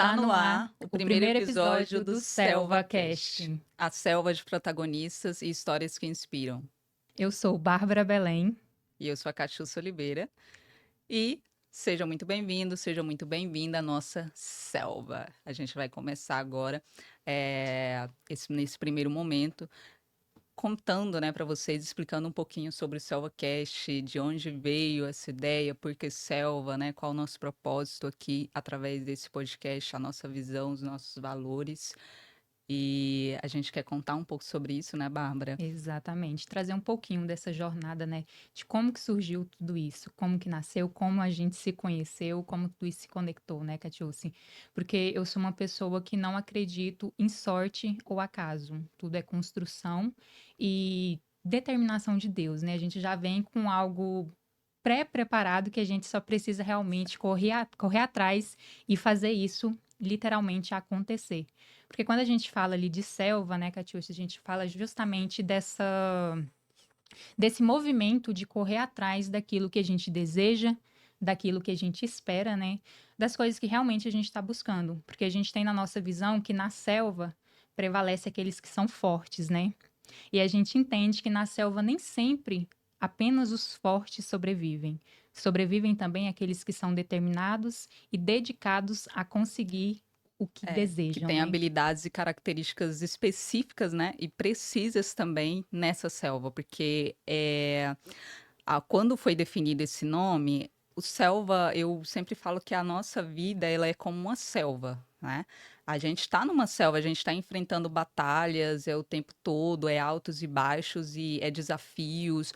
Está no ar o primeiro episódio do SelvaCast. SelvaCast. A selva de protagonistas e histórias que inspiram. Eu sou Bárbara Belém. E eu sou a Catiúcia Oliveira. E seja muito bem-vindo, seja muito bem-vinda à nossa selva. A gente vai começar agora, nesse primeiro momento, contando, né, para vocês, explicando um pouquinho sobre o SelvaCast, de onde veio essa ideia, por que selva, né, qual o nosso propósito aqui, através desse podcast, a nossa visão, os nossos valores. E a gente quer contar um pouco sobre isso, né, Bárbara? Exatamente, trazer um pouquinho dessa jornada, né, de como que surgiu tudo isso, como que nasceu, como a gente se conheceu, como tudo isso se conectou, né, Catiúcia? Porque eu sou uma pessoa que não acredito em sorte ou acaso, tudo é construção e determinação de Deus, né? A gente já vem com algo pré-preparado que a gente só precisa realmente correr atrás e fazer isso literalmente acontecer. Porque quando a gente fala ali de selva, né, Catiúcia, a gente fala justamente desse movimento de correr atrás daquilo que a gente deseja, daquilo que a gente espera, né, das coisas que realmente a gente está buscando. Porque a gente tem na nossa visão que na selva prevalece aqueles que são fortes, né? E a gente entende que na selva nem sempre apenas os fortes sobrevivem. Sobrevivem também aqueles que são determinados e dedicados a conseguir o que Que desejam, tem né? habilidades e características específicas, né, e precisas também nessa selva, porque quando foi definido esse nome, o selva, eu sempre falo que a nossa vida ela é como uma selva, né? A gente está numa selva, a gente está enfrentando batalhas, é o tempo todo, é altos e baixos e é desafios.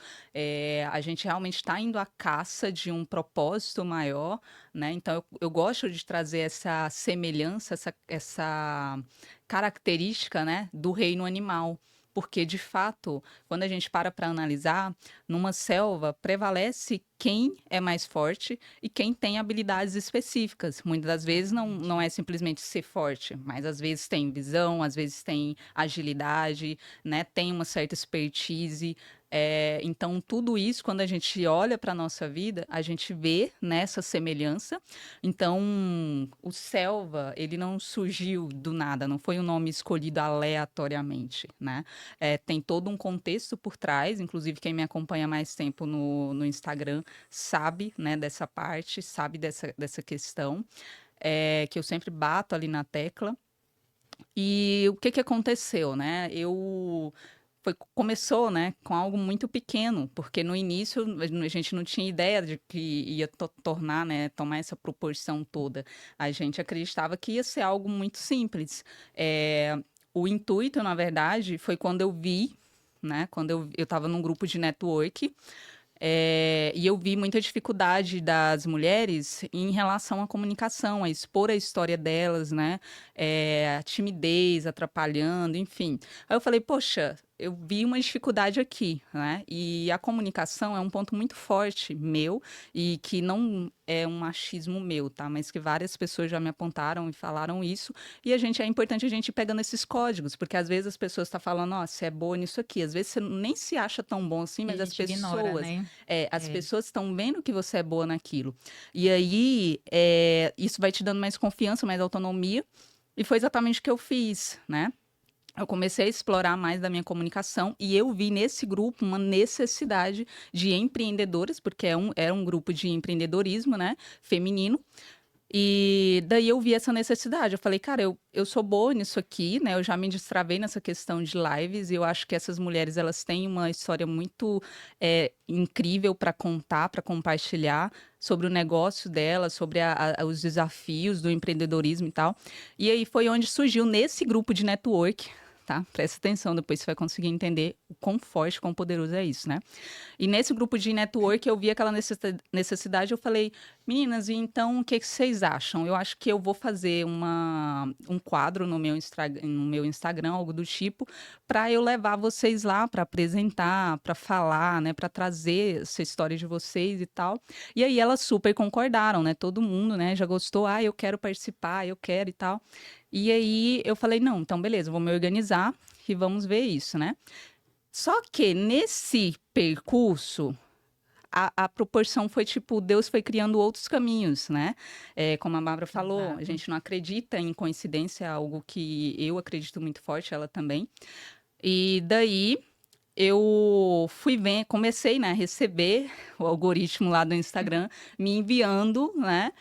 A gente realmente está indo à caça de um propósito maior, né? Então eu gosto de trazer essa semelhança, essa característica, né, do reino animal. Porque, de fato, quando a gente para analisar, numa selva prevalece quem é mais forte e quem tem habilidades específicas. Muitas das vezes não é simplesmente ser forte, mas às vezes tem visão, às vezes tem agilidade, né? Tem uma certa expertise. Então, tudo isso, quando a gente olha para a nossa vida, a gente vê nessa semelhança. Então, o Selva, ele não surgiu do nada, não foi um nome escolhido aleatoriamente, né? Tem todo um contexto por trás, inclusive quem me acompanha mais tempo no Instagram sabe, né, dessa parte, sabe dessa questão, que eu sempre bato ali na tecla. E o que aconteceu, né? Começou, né, com algo muito pequeno, porque no início a gente não tinha ideia de que ia tornar, né, tomar essa proporção toda. A gente acreditava que ia ser algo muito simples. O intuito, na verdade, foi quando eu vi, né, quando eu estava num grupo de network, e eu vi muita dificuldade das mulheres em relação à comunicação, a expor a história delas, né? A timidez atrapalhando, enfim. Aí eu falei, poxa, eu vi uma dificuldade aqui, né? E a comunicação é um ponto muito forte meu e que não é um machismo meu, tá? Mas que várias pessoas já me apontaram e falaram isso. E é importante a gente ir pegando esses códigos, porque às vezes as pessoas estão falando, ó, você é boa nisso aqui. Às vezes você nem se acha tão bom assim, E a mas gente ignora, né? as É, pessoas estão vendo que você é boa naquilo. E aí, isso vai te dando mais confiança, mais autonomia. E foi exatamente o que eu fiz, né? Eu comecei a explorar mais da minha comunicação e eu vi nesse grupo uma necessidade de empreendedoras, porque era um grupo de empreendedorismo, né, feminino. E daí eu vi essa necessidade. Eu falei, cara, eu sou boa nisso aqui, né? Eu já me destravei nessa questão de lives e eu acho que essas mulheres elas têm uma história muito incrível para contar, para compartilhar sobre o negócio delas, sobre os desafios do empreendedorismo e tal. E aí foi onde surgiu nesse grupo de network. Tá? Presta atenção, depois você vai conseguir entender o quão forte, quão poderoso é isso, né? E nesse grupo de network eu vi aquela necessidade, eu falei, meninas, e então o que vocês acham? Eu acho que eu vou fazer um quadro no meu Instagram, algo do tipo, para eu levar vocês lá para apresentar, para falar, né, para trazer essa história de vocês e tal. E aí elas super concordaram, né? Todo mundo, né, já gostou, eu quero participar, eu quero e tal. E aí eu falei, não, então beleza, vou me organizar e vamos ver isso, né? Só que nesse percurso a proporção foi tipo, Deus foi criando outros caminhos, né? Como a Bárbara falou, a Exato. gente não acredita em coincidência, é algo que eu acredito muito forte, ela também. E daí eu fui ver, comecei, né, a receber o algoritmo lá do Instagram me enviando, né,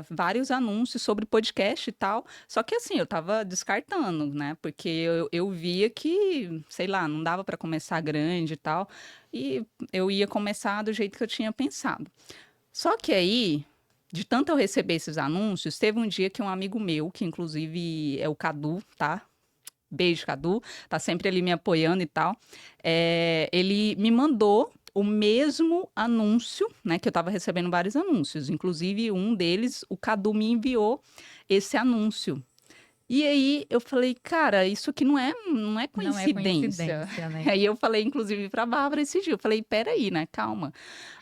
vários anúncios sobre podcast e tal. Só que assim, eu tava descartando, né, porque eu via que, sei lá, não dava para começar grande e tal, e eu ia começar do jeito que eu tinha pensado. Só que aí, de tanto eu receber esses anúncios, teve um dia que um amigo meu, que inclusive é o Cadu, tá? Beijo, Cadu, tá sempre ali me apoiando e tal. Ele me mandou o mesmo anúncio, né? Que eu tava recebendo vários anúncios. Inclusive, um deles, o Cadu me enviou esse anúncio. E aí eu falei, cara, isso aqui não é Não é coincidência. coincidência, né. Aí eu falei, inclusive, pra Bárbara esse dia, eu falei, peraí, né, calma.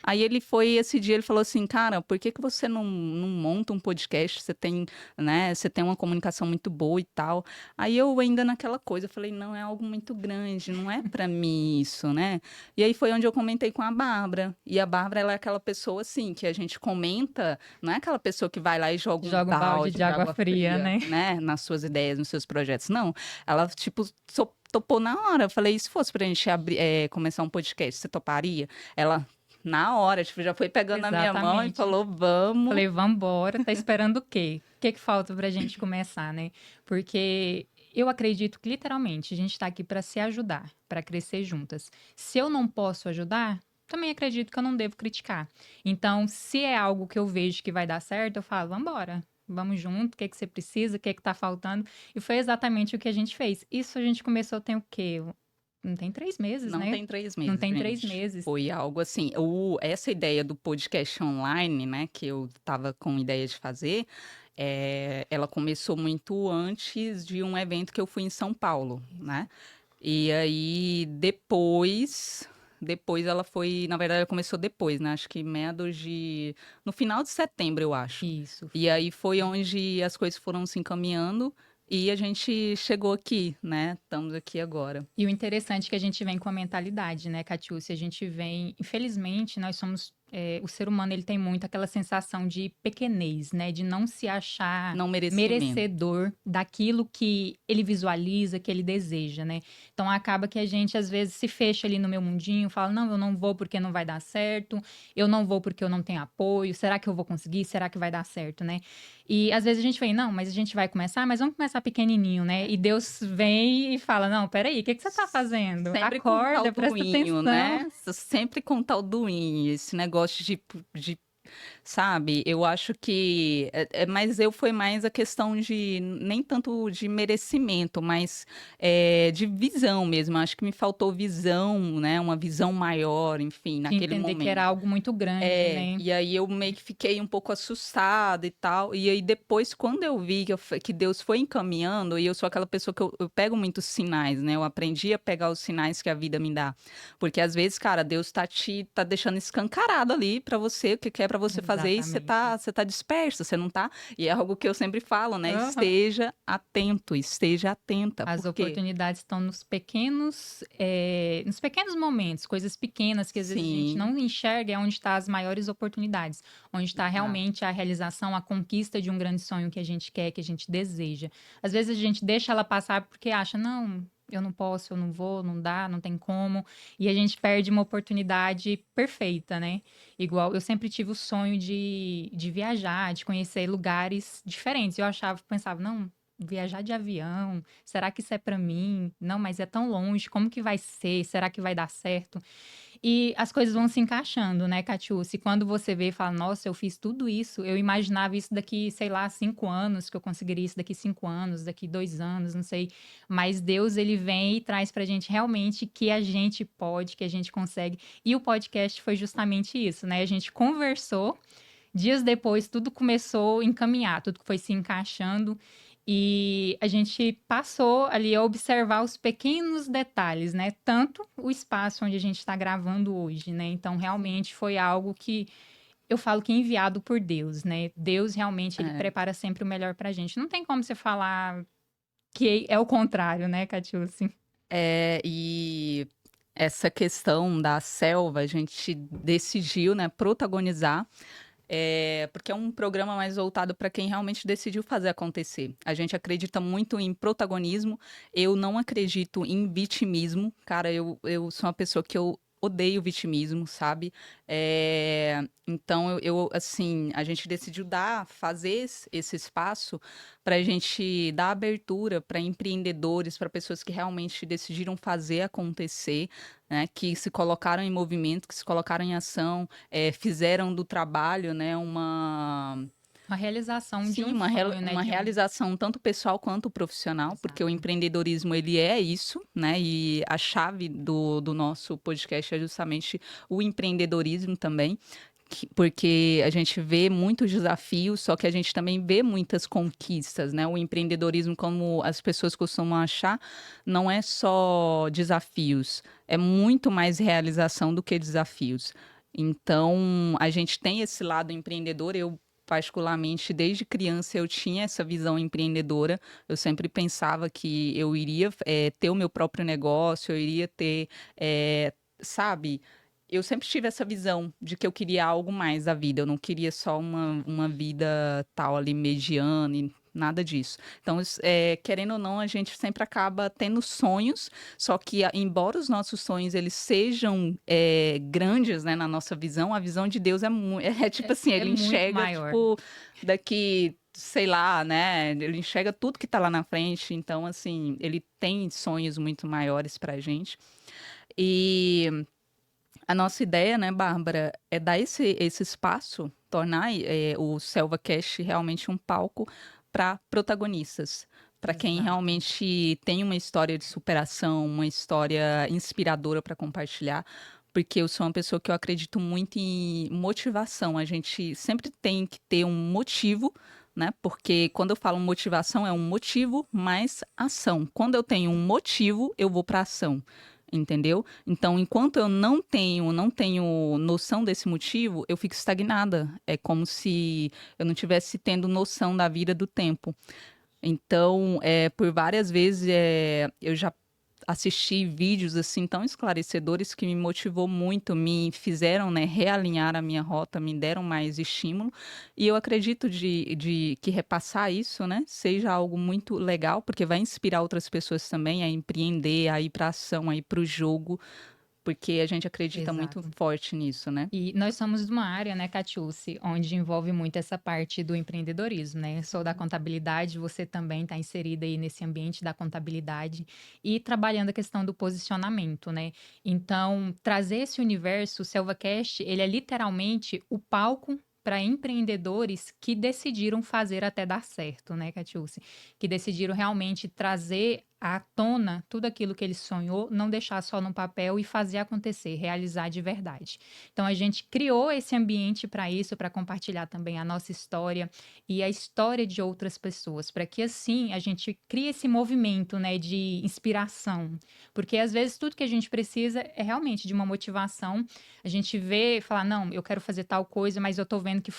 Aí ele foi, esse dia ele falou assim, cara, por que que você não monta um podcast? Você tem, né, você tem uma comunicação muito boa e tal. Aí eu ainda naquela coisa, eu falei, não, é algo muito grande, não é pra mim isso, né? E aí foi onde eu comentei com a Bárbara. E a Bárbara, ela é aquela pessoa, assim, que a gente comenta, não é aquela pessoa que vai lá e joga um Joga um balde balde de de água água fria, fria, né. né, nas suas ideias, nos seus projetos. Não, ela, tipo, topou na hora. Eu falei, e se fosse pra gente abrir, começar um podcast, você toparia? Ela, na hora, tipo, já foi pegando na minha mão e Exatamente. falou, vamos. Falei: "Vamos embora, tá esperando o quê? O que que falta pra gente começar, né?" Porque eu acredito que literalmente a gente tá aqui pra se ajudar, pra crescer juntas. Se eu não posso ajudar, também acredito que eu não devo criticar. Então, se é algo que eu vejo que vai dar certo, eu falo: "Vamos embora, vamos junto, o que que você precisa, o que que tá faltando?" E foi exatamente o que a gente fez. Isso a gente começou tem o quê? Não tem 3 meses, Não né? tem 3 Não meses, tem 3 gente. meses. Foi algo assim, essa ideia do podcast online, né, que eu estava com ideia de fazer, ela começou muito antes de um evento que eu fui em São Paulo, né. E aí depois ela foi, na verdade ela começou depois, né, acho que meados de no final de setembro, eu acho. Isso. E aí foi onde as coisas foram se encaminhando e a gente chegou aqui, né, estamos aqui agora. E o interessante é que a gente vem com a mentalidade, né, Catiúcia? A gente vem, infelizmente, nós somos, o ser humano ele tem muito aquela sensação de pequenez, né, de não se achar Não merecimento. merecedor daquilo que ele visualiza, que ele deseja, né? Então acaba que a gente às vezes se fecha ali no meu mundinho, fala: "Não, eu não vou porque não vai dar certo, eu não vou porque eu não tenho apoio, será que eu vou conseguir? Será que vai dar certo, né?" E às vezes a gente vem: "Não, mas a gente vai começar, mas vamos começar pequenininho, né?" E Deus vem e fala: "Não, espera aí, o que que você tá fazendo? Sempre com o tal Acorda, do presta inho, atenção." né, sempre com o tal do inho, esse negócio de sabe, eu acho que mas eu foi mais a questão de nem tanto de merecimento, mas, de visão mesmo, acho que me faltou visão, né, uma visão maior, enfim, De naquele entender que era momento. algo muito grande, né? E aí eu meio que fiquei um pouco assustada e tal, e aí depois quando eu vi que Deus foi encaminhando, e eu sou aquela pessoa que eu pego muitos sinais, né, eu aprendi a pegar os sinais que a vida me dá, porque às vezes, cara, Deus tá deixando escancarado ali pra você, o que quer pra você fazer e Exatamente. você tá dispersa, você não tá, e é algo que eu sempre falo, né, Aham. esteja atento, esteja atenta, As porque oportunidades estão nos pequenos momentos, coisas pequenas que às vezes a gente sim, não enxerga, é onde está as maiores oportunidades, onde está exato. realmente a realização, a conquista de um grande sonho que a gente quer, que a gente deseja. Às vezes a gente deixa ela passar porque acha, não, eu não posso, eu não vou, não dá, não tem como, e a gente perde uma oportunidade perfeita, né? Igual eu sempre tive o sonho de viajar, de conhecer lugares diferentes. Eu achava, pensava, não, viajar de avião, será que isso é pra mim? Não, mas é tão longe, como que vai ser? Será que vai dar certo? E as coisas vão se encaixando, né, Catiúcia? E quando você vê e fala, nossa, eu fiz tudo isso, eu imaginava isso daqui, sei lá, 5 anos, que eu conseguiria isso daqui 5 anos, daqui 2 anos, não sei. Mas Deus, ele vem e traz pra gente realmente que a gente pode, que a gente consegue. E o podcast foi justamente isso, né? A gente conversou, dias depois tudo começou a encaminhar, tudo foi se encaixando. E a gente passou ali a observar os pequenos detalhes, né? Tanto o espaço onde a gente está gravando hoje, né? Então, realmente foi algo que eu falo que é enviado por Deus, né? Deus realmente ele É. prepara sempre o melhor pra gente. Não tem como você falar que é o contrário, né, Catiúcia? E essa questão da selva, a gente decidiu, né, protagonizar, porque é um programa mais voltado para quem realmente decidiu fazer acontecer. A gente acredita muito em protagonismo, eu não acredito em vitimismo. Cara, eu sou uma pessoa que eu odeio vitimismo, sabe? Então, assim, a gente decidiu fazer esse espaço para a gente dar abertura para empreendedores, para pessoas que realmente decidiram fazer acontecer, né? Que se colocaram em movimento, que se colocaram em ação, fizeram do trabalho, né, Uma realização de sim, um sonho, né, uma de um realização tanto pessoal quanto profissional, porque o exato. empreendedorismo ele é isso, né? E a chave do nosso podcast é justamente o empreendedorismo também, porque a gente vê muitos desafios, só que a gente também vê muitas conquistas, né? O empreendedorismo, como as pessoas costumam achar, não é só desafios, é muito mais realização do que desafios. Então, a gente tem esse lado empreendedor. Eu, particularmente, desde criança, eu tinha essa visão empreendedora. Eu sempre pensava que eu iria, ter o meu próprio negócio, eu iria ter, sabe? Eu sempre tive essa visão de que eu queria algo mais da vida. Eu não queria só uma vida tal ali mediana e nada disso. Então, querendo ou não, a gente sempre acaba tendo sonhos, só que embora os nossos sonhos eles sejam grandes, né, na nossa visão, a visão de Deus é tipo assim, É ele muito enxerga maior. tipo daqui, sei lá, né? Ele enxerga tudo que tá lá na frente. Então, assim, ele tem sonhos muito maiores pra gente. E a nossa ideia, né, Bárbara, é dar esse espaço, tornar o SelvaCast realmente um palco para protagonistas, para quem Exato. realmente tem uma história de superação, uma história inspiradora para compartilhar, porque eu sou uma pessoa que eu acredito muito em motivação. A gente sempre tem que ter um motivo, né? Porque quando eu falo motivação, é um motivo mais ação. Quando eu tenho um motivo, eu vou para ação. Entendeu? Então, enquanto eu não tenho noção desse motivo, eu fico estagnada. É como se eu não tivesse tendo noção da vida, do tempo. Então, por várias vezes, eu já assisti vídeos assim tão esclarecedores que me motivou muito, me fizeram, né, realinhar a minha rota, me deram mais estímulo. E eu acredito de que repassar isso, né, seja algo muito legal, porque vai inspirar outras pessoas também a empreender, a ir para ação, a ir para o jogo, porque a gente acredita muito Exato. forte nisso, né? E nós somos de uma área, né, Catiúce, onde envolve muito essa parte do empreendedorismo, né? Eu sou da contabilidade, você também está inserida aí nesse ambiente da contabilidade e trabalhando a questão do posicionamento, né? Então, trazer esse universo, o SelvaCast, ele é literalmente o palco para empreendedores que decidiram fazer até dar certo, né, Catiúce? Que decidiram realmente trazer à tona tudo aquilo que ele sonhou, não deixar só no papel e fazer acontecer, realizar de verdade. Então a gente criou esse ambiente para isso, para compartilhar também a nossa história e a história de outras pessoas, para que assim a gente crie esse movimento, né, de inspiração, porque às vezes tudo que a gente precisa é realmente de uma motivação. A gente vê, e fala, não, eu quero fazer tal coisa, mas eu tô vendo que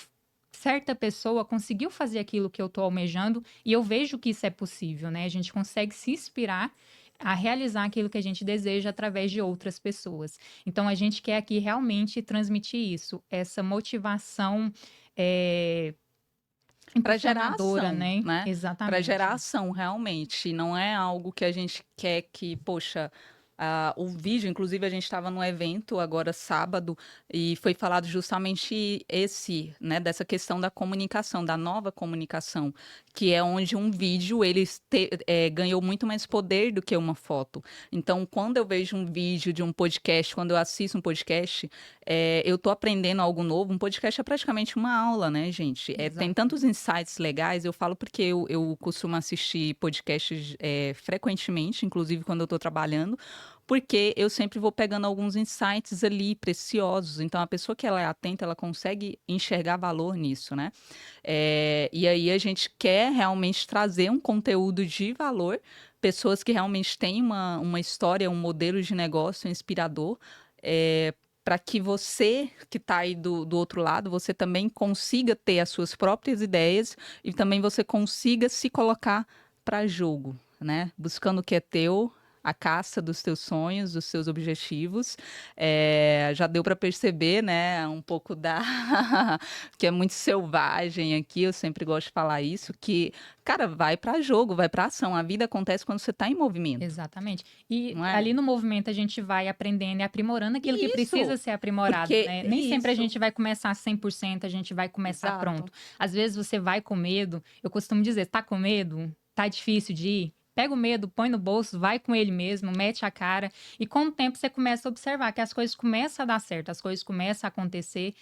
certa pessoa conseguiu fazer aquilo que eu tô almejando e eu vejo que isso é possível, né? A gente consegue se inspirar a realizar aquilo que a gente deseja através de outras pessoas. Então, a gente quer aqui realmente transmitir isso, essa motivação é, Para gerar impulsionadora, ação, né? né? Para gerar Exatamente. ação, realmente. Não é algo que a gente quer que, poxa, o vídeo, inclusive a gente estava num evento agora sábado e foi falado justamente né, dessa questão da comunicação, da nova comunicação, que é onde um vídeo ganhou muito mais poder do que uma foto. Então, quando eu vejo um vídeo de um podcast, quando eu assisto um podcast, eu tô aprendendo algo novo. Um podcast é praticamente uma aula, né, gente? Tem Exato. tantos insights legais. Eu falo porque eu costumo assistir podcasts frequentemente, inclusive quando eu estou trabalhando, porque eu sempre vou pegando alguns insights ali preciosos. Então, a pessoa que ela é atenta, ela consegue enxergar valor nisso, né? E aí a gente quer realmente trazer um conteúdo de valor, pessoas que realmente têm uma história, um modelo de negócio inspirador, para que você que está aí do outro lado, você também consiga ter as suas próprias ideias e também você consiga se colocar para jogo, né? Buscando o que é teu, a caça dos teus sonhos, dos seus objetivos. Já deu para perceber, né, um pouco da que é muito selvagem aqui, eu sempre gosto de falar isso, que, cara, vai para jogo, vai para ação. A vida acontece quando você está em movimento, Exatamente. E não é? ali no movimento a gente vai aprendendo e aprimorando aquilo que precisa Isso, ser aprimorado, porque né. Nem sempre a isso, gente vai começar 100%, a gente vai começar exato. pronto. Às vezes você vai com medo, eu costumo dizer: "Tá com medo? Tá difícil de ir? Pega o medo, põe no bolso, vai com ele mesmo, mete a cara", e com o tempo você começa a observar que as coisas começam a dar certo, as coisas começam a acontecer,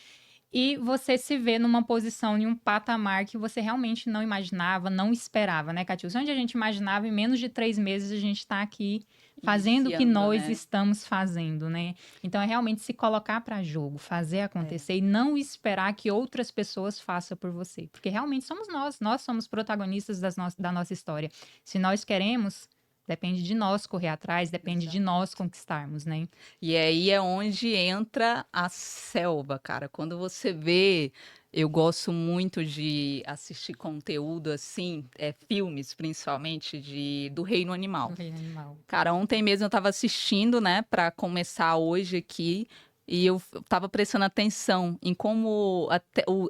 e você se vê numa posição, em um patamar que você realmente não imaginava, não esperava, né, Catiúcia? Onde a gente imaginava, em menos de 3 meses a gente está aqui fazendo o que Iniciando, nós né? estamos fazendo, né. Então é realmente se colocar para jogo, fazer É. acontecer e não esperar que outras pessoas façam por você, porque realmente somos nós somos protagonistas da nossa história. Se nós queremos, depende de nós correr atrás, depende de Exato. nós conquistarmos, né. E aí é onde entra a selva, cara. Quando você vê, eu gosto muito de assistir conteúdo assim, filmes principalmente do reino Do animal. reino animal. Cara, ontem mesmo eu estava assistindo, né, para começar hoje aqui, e eu estava prestando atenção em como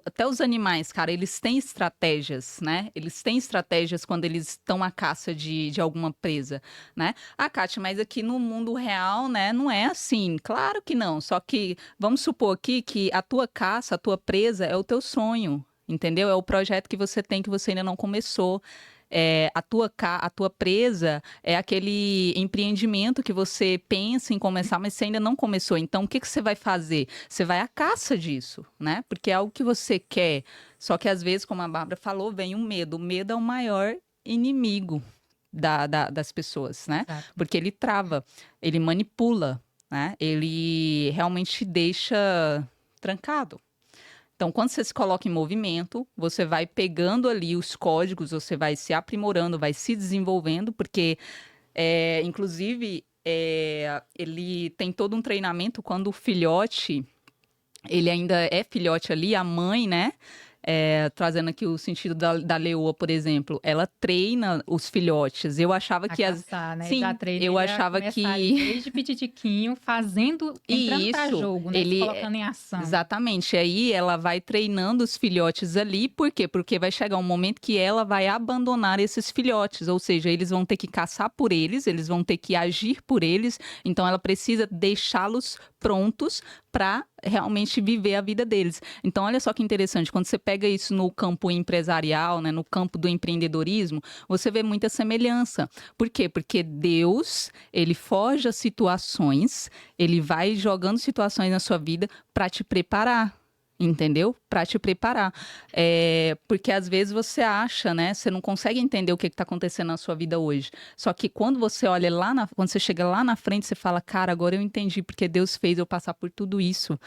até os animais, cara, eles têm estratégias, né? Eles têm estratégias quando eles estão à caça de alguma presa, né? Ah, Kátia, mas aqui no mundo real, né, não é assim. Claro que não. Só que vamos supor aqui que a tua caça, a tua presa é o teu sonho. Entendeu? É o projeto que você tem que você ainda não começou. A tua presa é aquele empreendimento que você pensa em começar, mas você ainda não começou. Então, o que que você vai fazer? Você vai à caça disso, né? Porque é algo que você quer. Só que às vezes, como a Bárbara falou, vem o medo. O medo é o maior inimigo das pessoas, né? Exato. Porque ele trava, ele manipula, né? Ele realmente te deixa trancado. Então, quando você se coloca em movimento, você vai pegando ali os códigos, você vai se aprimorando, vai se desenvolvendo, porque, inclusive, ele tem todo um treinamento quando o filhote, ele ainda é filhote ali, a mãe, né? Trazendo aqui o sentido da leoa, por exemplo, ela treina os filhotes. Eu achava A que caçar, né, já sim, treina eu ele a achava começar ali que desde pititiquinho, fazendo entrando e para isso, jogo, né, se colocando em ação. exatamente. Aí ela vai treinando os filhotes ali, por quê? Porque vai chegar um momento que ela vai abandonar esses filhotes, ou seja, eles vão ter que caçar por eles vão ter que agir por eles, então ela precisa deixá-los prontos para realmente viver a vida deles. Então, olha só que interessante, quando você pega isso no campo empresarial, né, no campo do empreendedorismo, você vê muita semelhança. Por quê? Porque Deus, ele forja situações, ele vai jogando situações na sua vida para te preparar. Entendeu? Para te preparar. Porque às vezes você acha, né? Você não consegue entender o que está acontecendo na sua vida hoje. Só que quando você olha quando você chega lá na frente, você fala, cara, agora eu entendi porque Deus fez eu passar por tudo isso.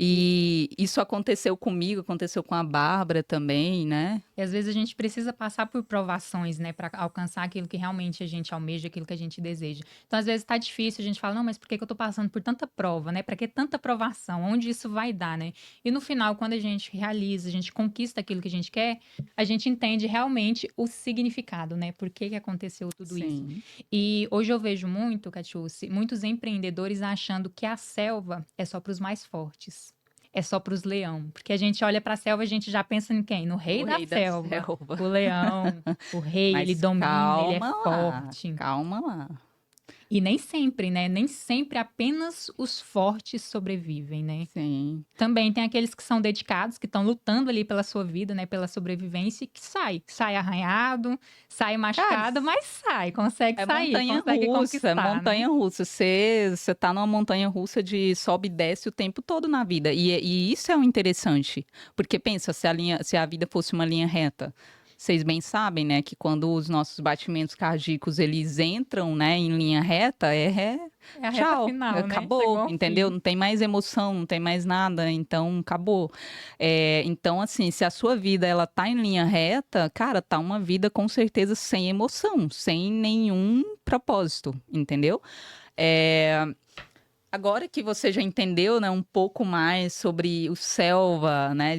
E isso aconteceu comigo, aconteceu com a Bárbara também, né? E às vezes a gente precisa passar por provações, né, para alcançar aquilo que realmente a gente almeja, aquilo que a gente deseja. Então, às vezes tá difícil, a gente fala: "Não, mas por que que eu tô passando por tanta prova, né? Para que tanta provação? Onde isso vai dar, né?". E no final, quando a gente realiza, a gente conquista aquilo que a gente quer, a gente entende realmente o significado, né? Por que que aconteceu tudo isso. Sim. E hoje eu vejo muito, Catiúcia, muitos empreendedores achando que a selva é só para os mais fortes. É só para os leão, porque a gente olha para a selva, a gente já pensa em quem? No No rei da rei da selva, selva. o leão, o rei, ele Mas domina, ele é calma lá, forte. calma lá. E nem sempre, né? Nem sempre apenas os fortes sobrevivem, né? Sim. Também tem aqueles que são dedicados, que estão lutando ali pela sua vida, né? Pela sobrevivência, e que sai arranhado, sai Cara, machucado, mas sai, consegue sair, consegue é conquistar, né? montanha russa. Você tá numa montanha russa de sobe e desce o tempo todo na vida. E isso é o interessante. Porque pensa, se a vida fosse uma linha reta. Vocês bem sabem, né, que quando os nossos batimentos cardíacos eles entram, né, em linha reta, É a reta tchau, final, né? acabou, Chegou ao entendeu? fim. Não tem mais emoção, não tem mais nada, então acabou. Então, assim, se a sua vida ela tá em linha reta, cara, tá uma vida com certeza sem emoção, sem nenhum propósito, entendeu? É, Agora que você já entendeu, né, um pouco mais sobre o Selva, né,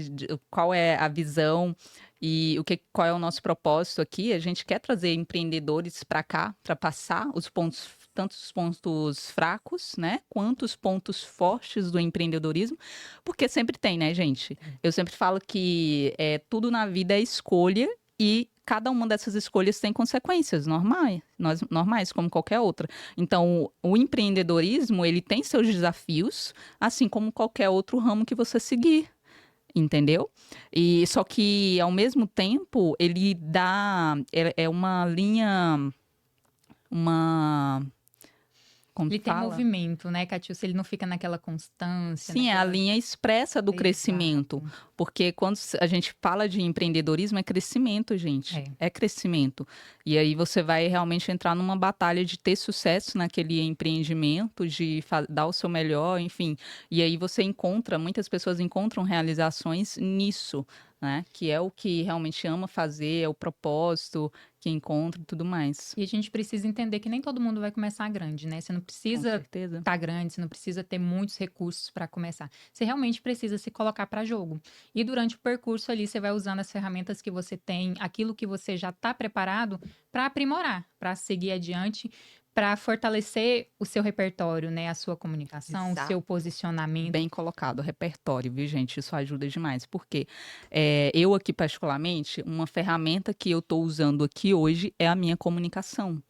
qual é a visão e qual é o nosso propósito aqui, a gente quer trazer empreendedores para cá, para passar os pontos tanto os pontos fracos, né, quanto os pontos fortes do empreendedorismo, porque sempre tem, né, gente? Eu sempre falo que tudo na vida é escolha e cada uma dessas escolhas tem consequências normais, normais como qualquer outra. Então, o empreendedorismo, ele tem seus desafios, assim como qualquer outro ramo que você seguir. Entendeu? E só que ao mesmo tempo ele dá é uma linha, uma como Ele que tem fala? movimento, né, Catiúcia? Ele não fica naquela constância, Sim, é a naquela linha expressa do crescimento, exato. porque quando a gente fala de empreendedorismo é crescimento, gente, É. é crescimento. E aí você vai realmente entrar numa batalha de ter sucesso naquele empreendimento, de dar o seu melhor, enfim. E aí você encontra, muitas pessoas encontram realizações nisso, né? Que é o que realmente ama fazer, é o propósito que encontra e tudo mais. E a gente precisa entender que nem todo mundo vai começar grande, né? Você não Com precisa certeza. estar grande, você não precisa ter muitos recursos para começar. Você realmente precisa se colocar para jogo. E durante o percurso ali, você vai usando as ferramentas que você tem, aquilo que você já está preparado para aprimorar, para seguir adiante, para fortalecer o seu repertório, né? A sua comunicação, o Exato. seu posicionamento. Bem colocado, repertório, viu, gente? Isso ajuda demais. Porque eu aqui, particularmente, uma ferramenta que eu estou usando aqui hoje é a minha comunicação.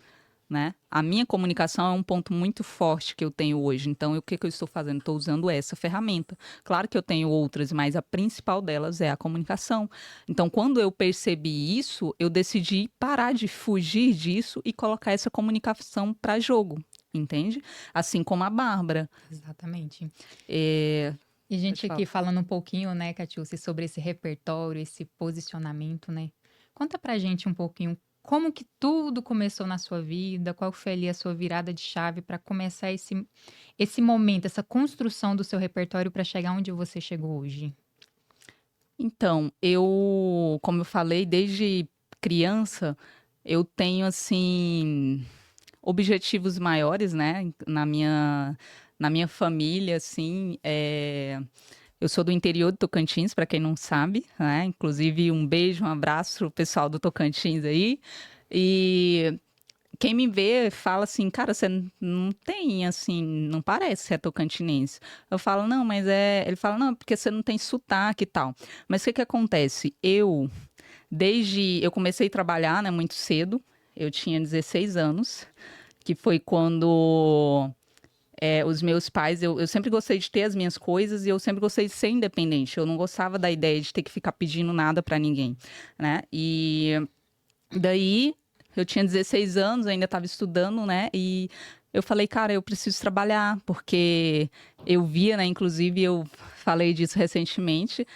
Né? A minha comunicação é um ponto muito forte que eu tenho hoje. Então, o que, que eu estou fazendo? Estou usando essa ferramenta. Claro que eu tenho outras, mas a principal delas é a comunicação. Então, quando eu percebi isso, eu decidi parar de fugir disso e colocar essa comunicação para jogo, entende? Assim como a Bárbara. Exatamente. É, E a pode gente falar. aqui falando um pouquinho, né, Catiúcia, sobre esse repertório, esse posicionamento, né? Conta pra gente um pouquinho como que tudo começou na sua vida, qual foi ali a sua virada de chave para começar esse momento, essa construção do seu repertório para chegar onde você chegou hoje. Então, como eu falei, desde criança, eu tenho, assim, objetivos maiores, né, na minha família, assim, eu sou do interior do Tocantins, para quem não sabe, né, inclusive um beijo, um abraço pro pessoal do Tocantins aí, e quem me vê fala assim, cara, você não tem, assim, não parece ser tocantinense. Eu falo, não, mas é. Ele fala, não, porque você não tem sotaque e tal. Mas o que que acontece? Eu comecei a trabalhar, né, muito cedo. Eu tinha 16 anos, que foi quando os meus pais. Eu sempre gostei de ter as minhas coisas e eu sempre gostei de ser independente. Eu não gostava da ideia de ter que ficar pedindo nada para ninguém, né? E daí, eu tinha 16 anos, ainda estava estudando, né? E eu falei, cara, eu preciso trabalhar, porque eu via, né? Inclusive, eu falei disso recentemente,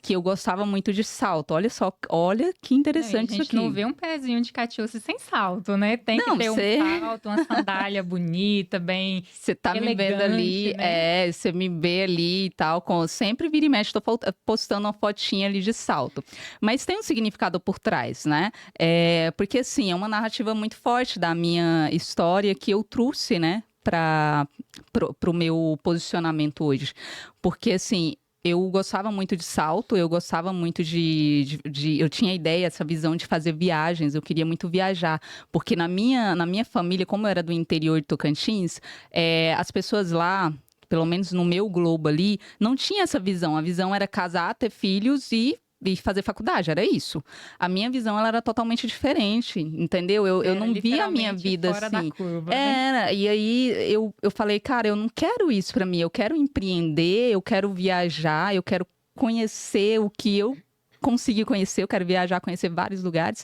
que eu gostava muito de salto. Olha só, olha que Não, e a interessante isso gente não aqui. vê um pezinho de catiúcia sem salto, né? Tem que Não, ter um você salto, uma sandália bonita, bem Você tá me vendo elegante, ali, né? você me vê ali e tal, sempre vira e mexe, tô postando uma fotinha ali de salto. Mas tem um significado por trás, né? Porque, assim, é uma narrativa muito forte da minha história que eu trouxe, né, para pro meu posicionamento hoje. Porque, assim, eu gostava muito de salto, eu gostava muito eu tinha a ideia, essa visão de fazer viagens, eu queria muito viajar, porque na minha família, como eu era do interior de Tocantins, as pessoas lá, pelo menos no meu globo ali, não tinha essa visão. A visão era casar, ter filhos e fazer faculdade, era isso. A minha visão ela era totalmente diferente, entendeu? Eu Era não via a minha literalmente vida fora da assim. curva, né? Era, e aí eu falei, cara, eu não quero isso pra mim, eu quero empreender, eu quero viajar, eu quero conhecer o que eu consegui conhecer, eu quero viajar, conhecer vários lugares.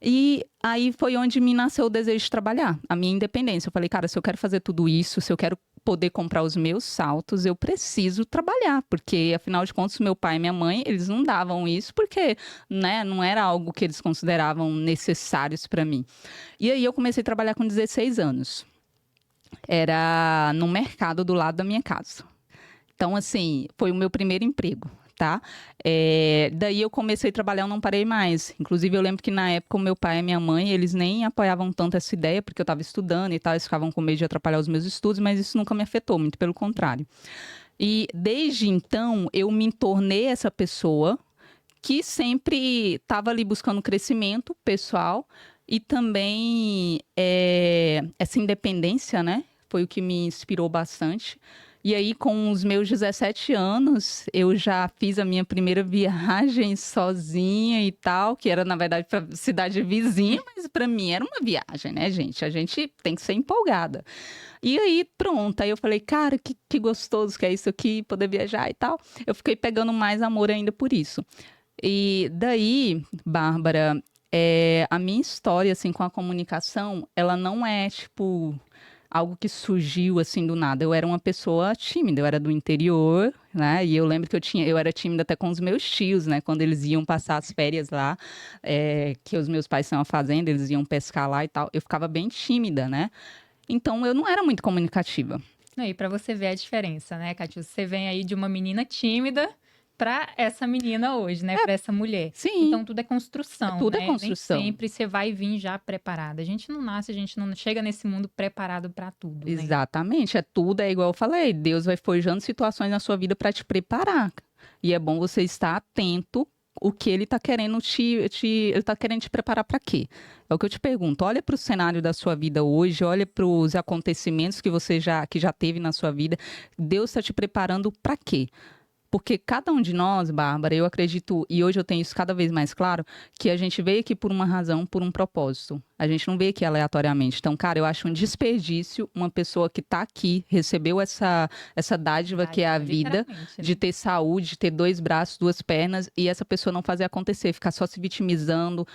E aí foi onde me nasceu o desejo de trabalhar, a minha independência. Eu falei, cara, se eu quero fazer tudo isso, se eu quero poder comprar os meus saltos, eu preciso trabalhar, porque afinal de contas, meu pai e minha mãe, eles não davam isso porque, né, não era algo que eles consideravam necessários para mim. E aí eu comecei a trabalhar com 16 anos. Era no mercado do lado da minha casa. Então, assim, foi o meu primeiro emprego, tá? Daí eu comecei a trabalhar, eu não parei mais. Inclusive, eu lembro que na época o meu pai e a minha mãe, eles nem apoiavam tanto essa ideia, porque eu estava estudando e tal, eles ficavam com medo de atrapalhar os meus estudos, mas isso nunca me afetou, muito pelo contrário. E desde então, eu me tornei essa pessoa que sempre estava ali buscando crescimento pessoal E também essa independência, né? Foi o que me inspirou bastante. E aí, com os meus 17 anos, eu já fiz a minha primeira viagem sozinha e tal, que era, na verdade, para cidade vizinha, mas para mim era uma viagem, né, gente? A gente tem que ser empolgada. E aí, pronto. Aí eu falei, cara, que gostoso que é isso aqui, poder viajar e tal. Eu fiquei pegando mais amor ainda por isso. E daí, Bárbara, a minha história, assim, com a comunicação, ela não é, tipo, algo que surgiu, assim, do nada. Eu era uma pessoa tímida, eu era do interior, né? E eu lembro que eu era tímida até com os meus tios, né? Quando eles iam passar as férias lá, que os meus pais são uma fazenda, eles iam pescar lá e tal. Eu ficava bem tímida, né? Então, eu não era muito comunicativa. Não, e para você ver a diferença, né, Cátia? Você vem aí de uma menina tímida para essa menina hoje, né, para essa mulher. Sim, Então tudo é construção, tudo é né? Nem construção. sempre você vai vir já preparada. A gente não nasce, a gente não chega nesse mundo preparado para tudo, né? Exatamente, tudo é igual eu falei, Deus vai forjando situações na sua vida para te preparar. E é bom você estar atento o que ele está querendo ele tá querendo te preparar para quê? É o que eu te pergunto. Olha para o cenário da sua vida hoje, olha para os acontecimentos que você já teve na sua vida. Deus está te preparando para quê? Porque cada um de nós, Bárbara, eu acredito, e hoje eu tenho isso cada vez mais claro, que a gente veio aqui por uma razão, por um propósito. A gente não veio aqui aleatoriamente. Então, cara, eu acho um desperdício uma pessoa que está aqui, recebeu essa dádiva que é a Dádiva, vida, literalmente, de né? ter saúde, de ter 2 braços, 2 pernas, e essa pessoa não fazer acontecer, ficar só se vitimizando,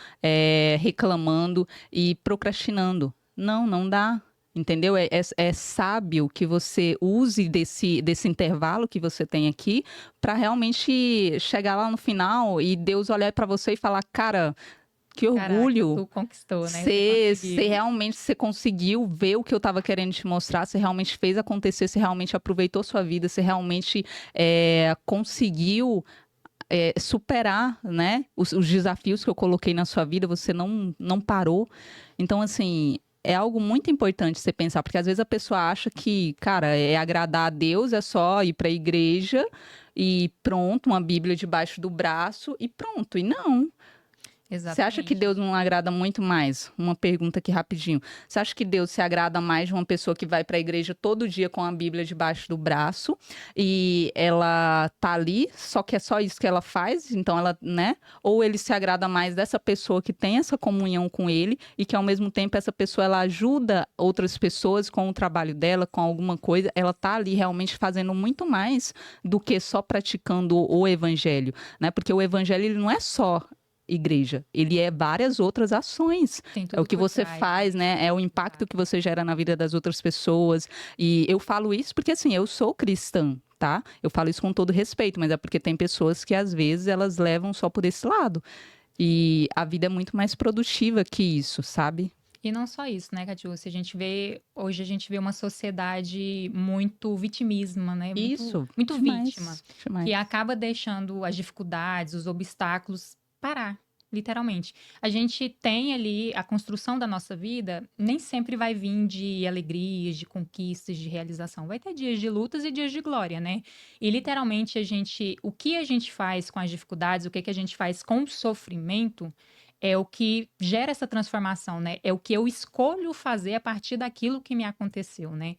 reclamando e procrastinando. Não, não dá. Entendeu? É sábio que você use desse intervalo que você tem aqui para realmente chegar lá no final e Deus olhar para você e falar, cara, que Caraca, orgulho. tu conquistou, né? Você Você conseguiu. realmente você conseguiu ver o que eu estava querendo te mostrar, você realmente fez acontecer, você realmente aproveitou sua vida, você realmente conseguiu superar, né, os desafios que eu coloquei na sua vida, você não parou. Então, assim, é algo muito importante você pensar, porque às vezes a pessoa acha que, cara, agradar a Deus é só ir para a igreja e pronto, uma Bíblia debaixo do braço e pronto. E não. Você acha que Exatamente. Deus não agrada muito mais? Uma pergunta aqui rapidinho. Você acha que Deus se agrada mais de uma pessoa que vai para a igreja todo dia com a Bíblia debaixo do braço e ela tá ali, só que é só isso que ela faz, então ela, né? Ou ele se agrada mais dessa pessoa que tem essa comunhão com ele e que ao mesmo tempo essa pessoa ela ajuda outras pessoas com o trabalho dela, com alguma coisa, ela tá ali realmente fazendo muito mais do que só praticando o evangelho, né? Porque o evangelho ele não é só igreja. Ele é várias outras ações. Tem É o tudo que por você trás, né? faz, né? É o impacto que Exato. você gera na vida das outras pessoas. E eu falo isso porque, assim, eu sou cristã, tá? Eu falo isso com todo respeito, mas é porque tem pessoas que, às vezes, elas levam só por esse lado. E a vida é muito mais produtiva que isso, sabe? E não só isso, né, Catiúcia? Hoje a gente vê uma sociedade muito vitimismo, né? Muito, Isso, muito vítima, demais, que demais. acaba deixando as dificuldades, os obstáculos parar, literalmente. A gente tem ali a construção da nossa vida, nem sempre vai vir de alegrias, de conquistas, de realização. Vai ter dias de lutas e dias de glória, né? E literalmente o que a gente faz com as dificuldades, o que a gente faz com o sofrimento é o que gera essa transformação, né? É o que eu escolho fazer a partir daquilo que me aconteceu, né?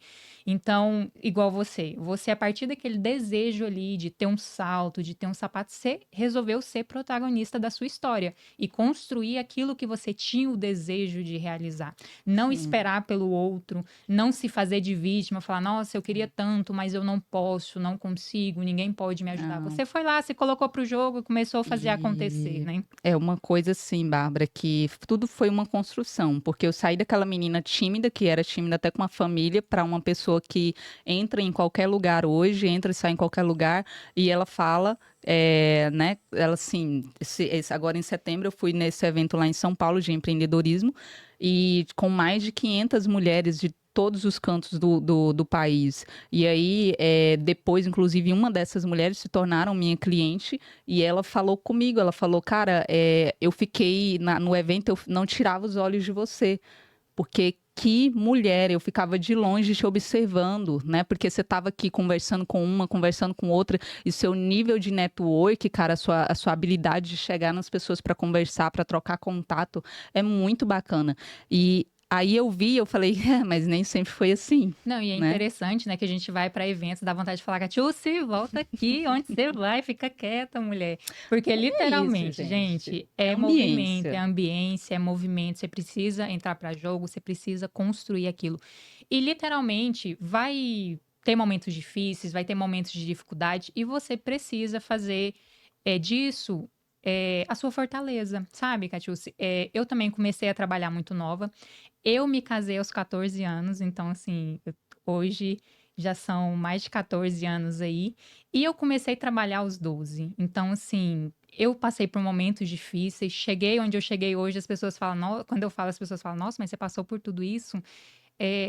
Então, igual você a partir daquele desejo ali de ter um salto, de ter um sapato, você resolveu ser protagonista da sua história e construir aquilo que você tinha o desejo de realizar. Não Sim. esperar pelo outro, não se fazer de vítima, falar, nossa, eu queria tanto, mas eu não posso, não consigo, ninguém pode me ajudar. Não. Você foi lá, se colocou pro jogo e começou a fazer acontecer, E né? é uma coisa assim, Bárbara, que tudo foi uma construção, porque eu saí daquela menina tímida, que era tímida até com a família, para uma pessoa que entra em qualquer lugar hoje, entra e sai em qualquer lugar, e ela fala, né? Ela assim, agora em setembro eu fui nesse evento lá em São Paulo de empreendedorismo, e com mais de 500 mulheres de todos os cantos do país. E aí, depois, inclusive, uma dessas mulheres se tornaram minha cliente e ela falou comigo, ela falou, cara, eu fiquei no evento, eu não tirava os olhos de você, porque que mulher, eu ficava de longe te observando, né? Porque você estava aqui conversando com uma, conversando com outra, e seu nível de network, cara, a sua habilidade de chegar nas pessoas para conversar, para trocar contato, é muito bacana. E aí eu vi, eu falei, mas nem sempre foi assim, Não, e é né? interessante, né, que a gente vai para eventos, dá vontade de falar, Catiúcia, volta aqui, onde você vai, fica quieta, mulher. Porque É isso, literalmente, gente. gente, É é movimento, é ambiência. ambiência, é movimento, você precisa entrar para jogo, você precisa construir aquilo. E literalmente vai ter momentos difíceis, vai ter momentos de dificuldade, e você precisa fazer disso a sua fortaleza, sabe, Catiúcia? Eu também comecei a trabalhar muito nova. Eu me casei aos 14 anos, então, assim, hoje já são mais de 14 anos aí. E eu comecei a trabalhar aos 12. Então, assim, eu passei por momentos difíceis. Cheguei onde eu cheguei hoje, as pessoas falam, quando eu falo, as pessoas falam, nossa, mas você passou por tudo isso?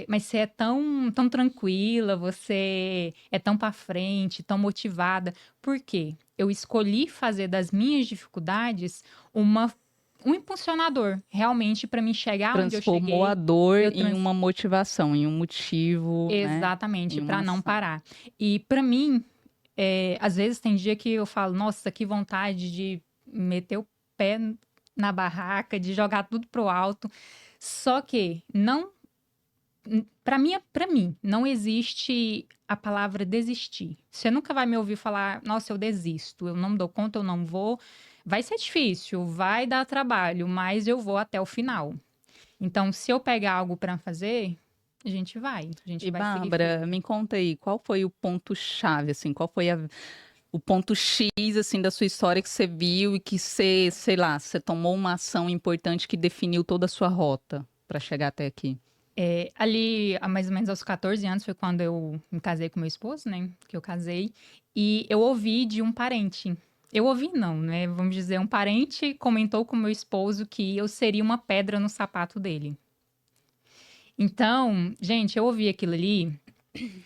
Mas você é tão tranquila, você é tão para frente, tão motivada. Por quê? Eu escolhi fazer das minhas dificuldades uma um impulsionador, realmente para mim chegar onde eu Transformou a cheguei, dor eu em trans uma motivação, em um motivo, né? exatamente, Em uma para não ação. parar. E para mim, às vezes tem dia que eu falo, nossa, que vontade de meter o pé na barraca, de jogar tudo pro alto. Só que não, para mim, não existe a palavra desistir. Você nunca vai me ouvir falar, nossa, eu desisto, eu não dou conta, eu não vou. Vai ser difícil, vai dar trabalho, mas eu vou até o final. Então, se eu pegar algo para fazer, a gente E vai seguir Bárbara, firme. me conta aí, qual foi o ponto chave, assim, qual foi o ponto X, assim, da sua história que você viu e que você, sei lá, você tomou uma ação importante que definiu toda a sua rota para chegar até aqui? Ali, mais ou menos aos 14 anos, foi quando eu me casei com meu esposo, né? Que eu casei. E eu ouvi de um parente. Eu ouvi, não, né? Vamos dizer, um parente comentou com meu esposo que eu seria uma pedra no sapato dele. Então, gente, eu ouvi aquilo ali,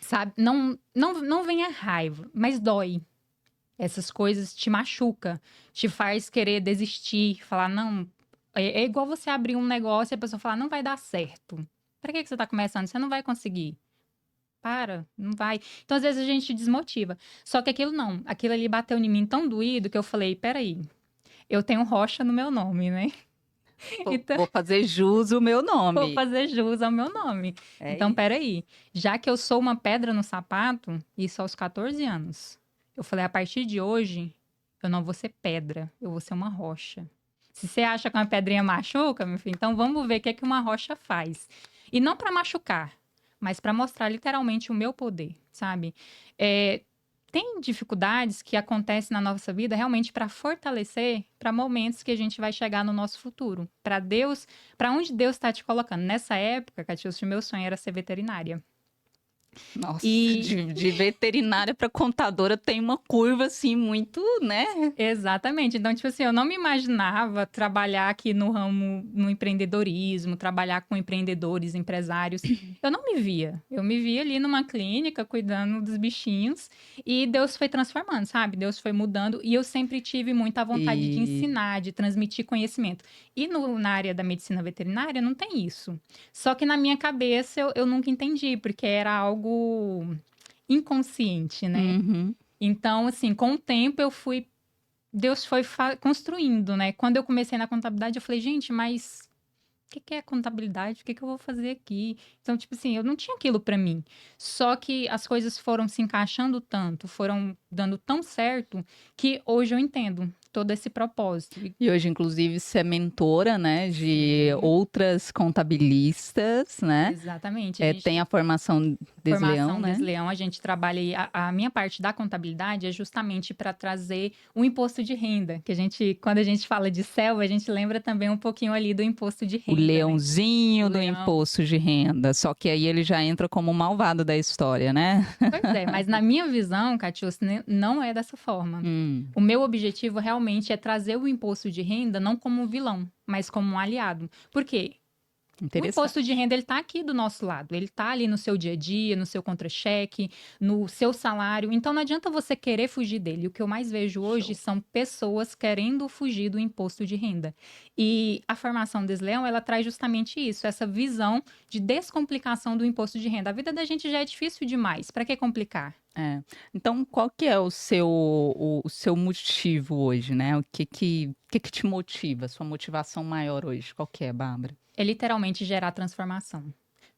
sabe? Não vem a raiva, mas dói. Essas coisas te machuca, te faz querer desistir, falar, não. É igual você abrir um negócio e a pessoa falar, não vai dar certo. Pra que você tá começando? Você não vai conseguir. Para, não vai. Então, às vezes, a gente desmotiva. Só que aquilo não. Aquilo ali bateu em mim tão doído que eu falei, peraí, eu tenho Rocha no meu nome, né? Então, Vou fazer jus o meu vou nome. fazer jus ao meu nome. É Então, isso. peraí. Já que eu sou uma pedra no sapato, isso aos 14 anos, eu falei, a partir de hoje, eu não vou ser pedra, eu vou ser uma rocha. Se você acha que uma pedrinha machuca, meu filho, então vamos ver o que é que uma rocha faz. E não para machucar, mas para mostrar literalmente o meu poder, sabe? É, tem dificuldades que acontecem na nossa vida realmente para fortalecer para momentos que a gente vai chegar no nosso futuro. Para Deus, para onde Deus está te colocando. Nessa época, Catiúcia, o meu sonho era ser veterinária. Nossa, E de veterinária para contadora tem uma curva assim muito, né? exatamente. Então, tipo assim, eu não me imaginava trabalhar aqui no ramo, no empreendedorismo, trabalhar com empreendedores, empresários. Eu não me via. Eu me via ali numa clínica, cuidando dos bichinhos, e Deus foi transformando, sabe? Deus foi mudando, e eu sempre tive muita vontade de E, ensinar, de transmitir conhecimento. E na área da medicina veterinária não tem isso. Só que na minha cabeça eu nunca entendi, porque era algo inconsciente, né? uhum. Então, assim, com o tempo eu fui Deus foi construindo, né? Quando eu comecei na contabilidade, eu falei, gente, mas o que que é contabilidade? O que que eu vou fazer aqui? Então, tipo assim, eu não tinha aquilo pra mim. Só que as coisas foram se encaixando tanto, foram dando tão certo, que hoje eu entendo todo esse propósito. E, E hoje, inclusive, você é mentora, né, de sim, outras contabilistas, né? exatamente. A É, gente tem a formação Desleão, Formação né? Desleão, a gente trabalha aí, a minha parte da contabilidade é justamente para trazer o imposto de renda, que a gente, quando a gente fala de selva, a gente lembra também um pouquinho ali do imposto de O renda, né? O leãozinho do leão. imposto de renda. Só que aí ele já entra como o malvado da história, né? Pois é, mas na minha visão, Catius, não é dessa forma. Hum. O meu objetivo realmente é trazer o imposto de renda não como um vilão, mas como um aliado. Por quê? O imposto de Interessante. renda ele está aqui do nosso lado, ele está ali no seu dia a dia, no seu contra-cheque, no seu salário, então não adianta você querer fugir dele. O que eu mais vejo hoje Show. são pessoas querendo fugir do imposto de renda. E a formação Desleão, ela traz justamente isso, essa visão de descomplicação do imposto de renda. A vida da gente já é difícil demais, para que complicar? É. Então, qual que é o seu motivo hoje, né? O que que te motiva? Sua motivação maior hoje, qual que é, Bárbara? É literalmente gerar transformação.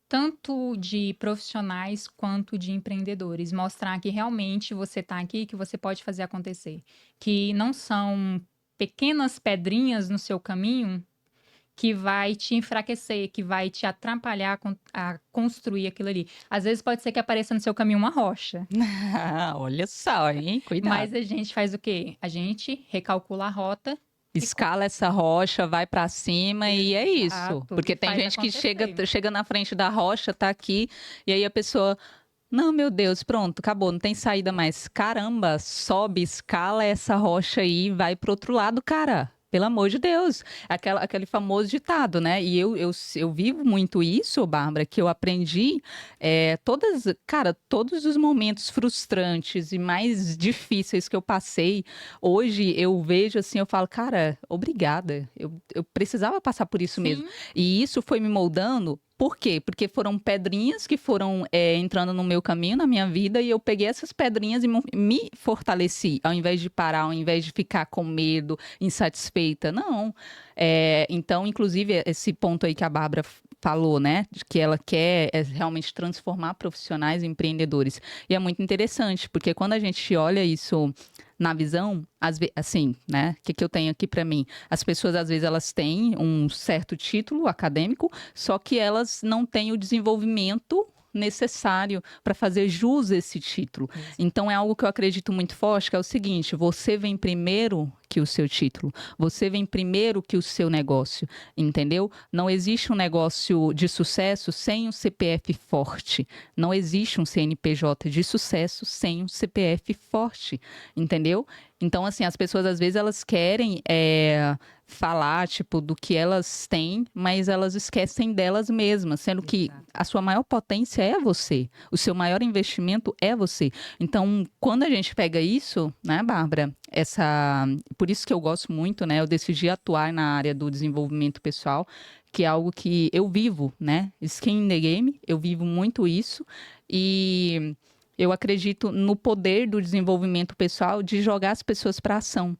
Tanto de profissionais quanto de empreendedores. Mostrar que realmente você está aqui, que você pode fazer acontecer. Que não são pequenas pedrinhas no seu caminho que vai te enfraquecer, que vai te atrapalhar a construir aquilo ali. Às vezes pode ser que apareça no seu caminho uma rocha, Olha só, hein? mas Cuidado. a gente faz o quê? A gente recalcula a rota e Escala essa rocha, vai pra cima e é isso. exato, Porque e tem faz gente que chega, acontecer. chega na frente da rocha, tá aqui, e aí a pessoa, não, meu Deus, pronto, acabou, não tem saída mais. Caramba, sobe, escala essa rocha aí, vai pro outro lado, cara. Pelo amor de Deus. Aquele famoso ditado, né? E eu vivo muito isso, Bárbara, que eu aprendi cara, todos os momentos frustrantes e mais difíceis que eu passei, hoje eu vejo assim, eu falo, cara, obrigada. Eu precisava passar por isso mesmo. Sim, E isso foi me moldando. Por quê? Porque foram pedrinhas que foram entrando no meu caminho, na minha vida, e eu peguei essas pedrinhas e me fortaleci, ao invés de parar, ao invés de ficar com medo, insatisfeita. Não. Então, inclusive, esse ponto aí que a Bárbara falou, né, de que ela quer realmente transformar profissionais em empreendedores. E é muito interessante, porque quando a gente olha isso na visão, assim, né, o que, que eu tenho aqui para mim? As pessoas, às vezes, elas têm um certo título acadêmico, só que elas não têm o desenvolvimento necessário para fazer jus a esse título. exato. Então é algo que eu acredito muito forte, que é o seguinte: você vem primeiro que o seu título, você vem primeiro que o seu negócio, entendeu? Não existe um negócio de sucesso sem um CPF forte, não existe um CNPJ de sucesso sem um CPF forte, entendeu? Então, assim, as pessoas às vezes elas querem falar, tipo, do que elas têm, mas elas esquecem delas mesmas, sendo que Exato. a sua maior potência é você, o seu maior investimento é você. Então, quando a gente pega isso, né, Bárbara, por isso que eu gosto muito, né, eu decidi atuar na área do desenvolvimento pessoal, que é algo que eu vivo, né, skin in the game, eu vivo muito isso, e eu acredito no poder do desenvolvimento pessoal de jogar as pessoas para ação.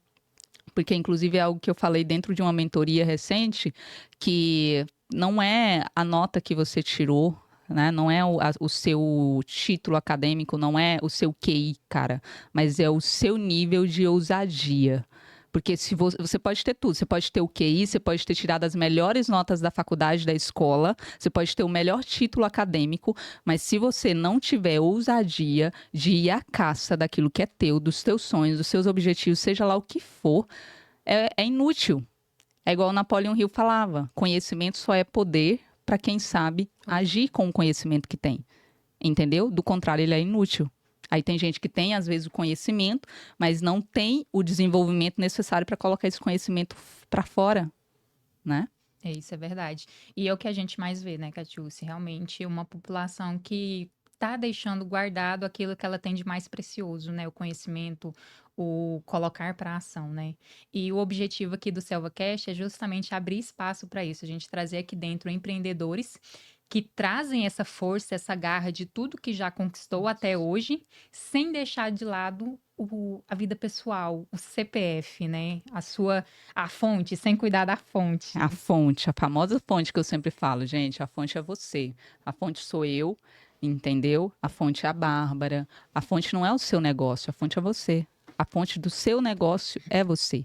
Porque, inclusive, é algo que eu falei dentro de uma mentoria recente, que não é a nota que você tirou, né? Não é o seu título acadêmico, não é o seu QI, cara, mas é o seu nível de ousadia. Porque se você pode ter tudo, você pode ter o QI, você pode ter tirado as melhores notas da faculdade, da escola, você pode ter o melhor título acadêmico, mas se você não tiver ousadia de ir à caça daquilo que é teu, dos teus sonhos, dos seus objetivos, seja lá o que for, é inútil. É igual o Napoleão Hill falava: conhecimento só é poder para quem sabe agir com o conhecimento que tem. Entendeu? Do contrário, ele é inútil. Aí tem gente que tem, às vezes, o conhecimento, mas não tem o desenvolvimento necessário para colocar esse conhecimento para fora, né? É, isso é verdade. E é o que a gente mais vê, né, Catiúcia? Realmente uma população que está deixando guardado aquilo que ela tem de mais precioso, né? O conhecimento, o colocar para ação, né? E o objetivo aqui do SelvaCast é justamente abrir espaço para isso, a gente trazer aqui dentro empreendedores que trazem essa força, essa garra de tudo que já conquistou até hoje, sem deixar de lado a vida pessoal, o CPF, né? A fonte, sem cuidar da fonte. A fonte, a famosa fonte que eu sempre falo, gente, a fonte é você. A fonte sou eu, entendeu? A fonte é a Bárbara. A fonte não é o seu negócio, a fonte é você. A fonte do seu negócio é você,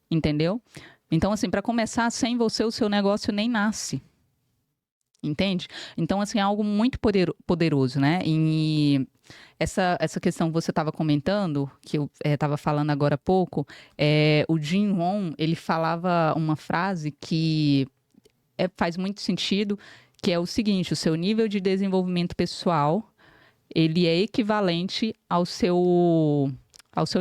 entendeu? Então, assim, para começar, sem você, o seu negócio nem nasce. Entende? Então, assim, é algo muito poderoso, né? E essa questão que você estava comentando, que eu estava falando agora há pouco, o Jim Rohn, ele falava uma frase que faz muito sentido, que é o seguinte: o seu nível de desenvolvimento pessoal, ele é equivalente ao seu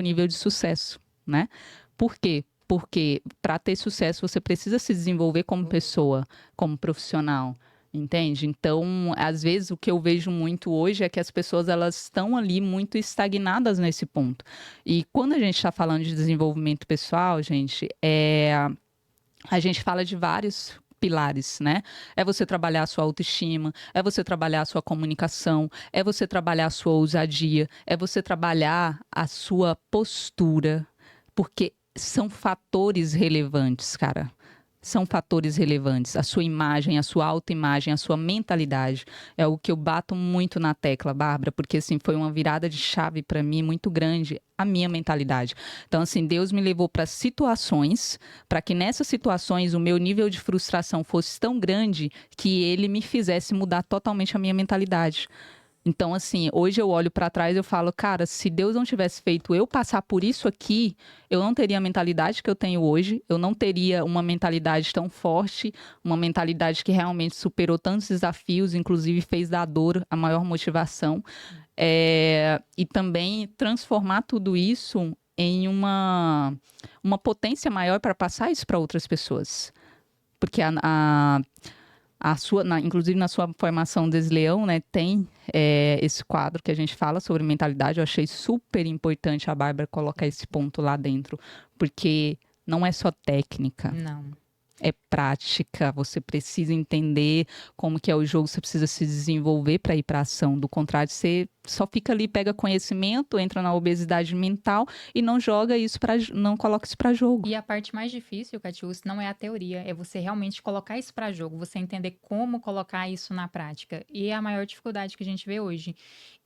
nível de sucesso, né? Por quê? Porque para ter sucesso você precisa se desenvolver como pessoa, como profissional, entende? Então, às vezes o que eu vejo muito hoje é que as pessoas elas estão ali muito estagnadas nesse ponto. E quando a gente está falando de desenvolvimento pessoal, gente, a gente fala de vários pilares, né? É você trabalhar a sua autoestima, é você trabalhar a sua comunicação, é você trabalhar a sua ousadia, é você trabalhar a sua postura, porque são fatores relevantes, cara. São fatores relevantes. A sua imagem, a sua autoimagem, a sua mentalidade. É o que eu bato muito na tecla, Bárbara, porque assim foi uma virada de chave para mim muito grande, a minha mentalidade. Então, assim, Deus me levou para situações, para que nessas situações o meu nível de frustração fosse tão grande que ele me fizesse mudar totalmente a minha mentalidade. Então, assim, hoje eu olho para trás e eu falo, cara, se Deus não tivesse feito eu passar por isso aqui, eu não teria a mentalidade que eu tenho hoje, eu não teria uma mentalidade tão forte, uma mentalidade que realmente superou tantos desafios, inclusive fez da dor a maior motivação, e também transformar tudo isso em uma potência maior para passar isso para outras pessoas. Porque inclusive na sua formação Desleão, né, tem esse quadro que a gente fala sobre mentalidade. Eu achei super importante a Bárbara colocar esse ponto lá dentro, porque não é só técnica. Não. É prática, você precisa entender como que é o jogo, você precisa se desenvolver para ir para a ação. Do contrário, você só fica ali, pega conhecimento, entra na obesidade mental e não joga isso não coloca isso para jogo. E a parte mais difícil, Catiúcia, não é a teoria, é você realmente colocar isso para jogo, você entender como colocar isso na prática. E é a maior dificuldade que a gente vê hoje.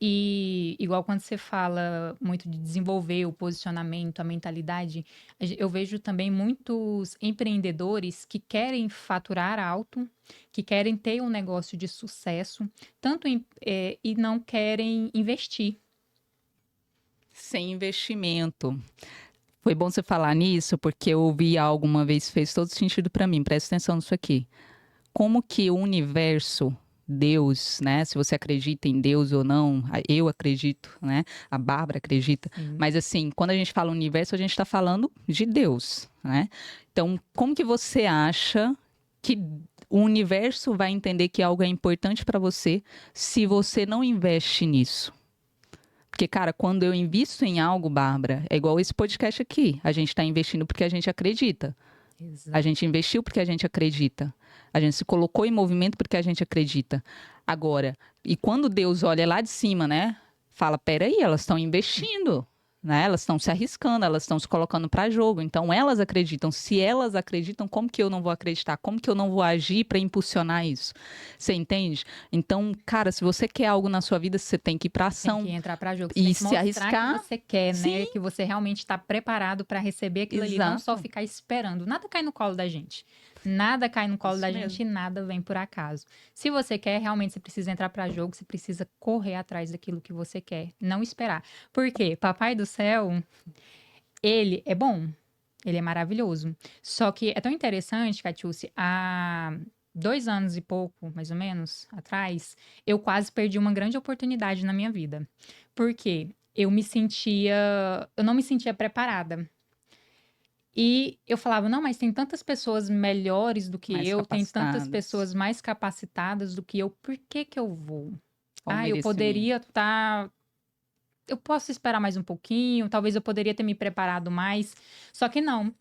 E igual quando você fala muito de desenvolver o posicionamento, a mentalidade, eu vejo também muitos empreendedores que querem faturar alto, que querem ter um negócio de sucesso, e não querem investir. Sem investimento. Foi bom você falar nisso, porque eu ouvi algo uma vez, fez todo sentido para mim. Presta atenção nisso aqui. Como que o universo, Deus, né? Se você acredita em Deus ou não, eu acredito, né? A Bárbara acredita. Sim. Mas assim, quando a gente fala universo, a gente está falando de Deus, né? Então, como que você acha que o universo vai entender que algo é importante para você se você não investe nisso? Porque, cara, quando eu invisto em algo, Bárbara, é igual esse podcast aqui. A gente está investindo porque a gente acredita. A Exato. gente investiu porque a gente acredita. A gente se colocou em movimento porque a gente acredita. Agora, e quando Deus olha lá de cima, né? Fala, peraí, elas estão investindo, né? Elas estão se arriscando, elas estão se colocando para jogo. Então, elas acreditam. Se elas acreditam, como que eu não vou acreditar? Como que eu não vou agir para impulsionar isso? Você entende? Então, cara, se você quer algo na sua vida, você tem que ir para Tem ação que entrar para jogo. Você tem e que se mostrar que arriscar. você quer, né? Sim, Que você realmente está preparado para receber aquilo ali, não só exato. ficar esperando. Nada cai no colo da gente. Nada cai no colo Isso da gente mesmo. e nada vem por acaso. Se você quer, realmente você precisa entrar para jogo, você precisa correr atrás daquilo que você quer, não esperar. Porque Papai do Céu, ele é bom, ele é maravilhoso. Só que é tão interessante, Catiúcia, há 2 anos e pouco, mais ou menos, atrás, eu quase perdi uma grande oportunidade na minha vida. Por quê? Eu não me sentia preparada. E eu falava, não, mas tem tantas pessoas melhores do que Mais eu, tem tantas capacitadas. pessoas mais capacitadas do que eu, por que que eu vou? Ao Eu poderia merecimento. estar. Eu posso esperar mais um pouquinho, talvez eu poderia ter me preparado mais. Só que não.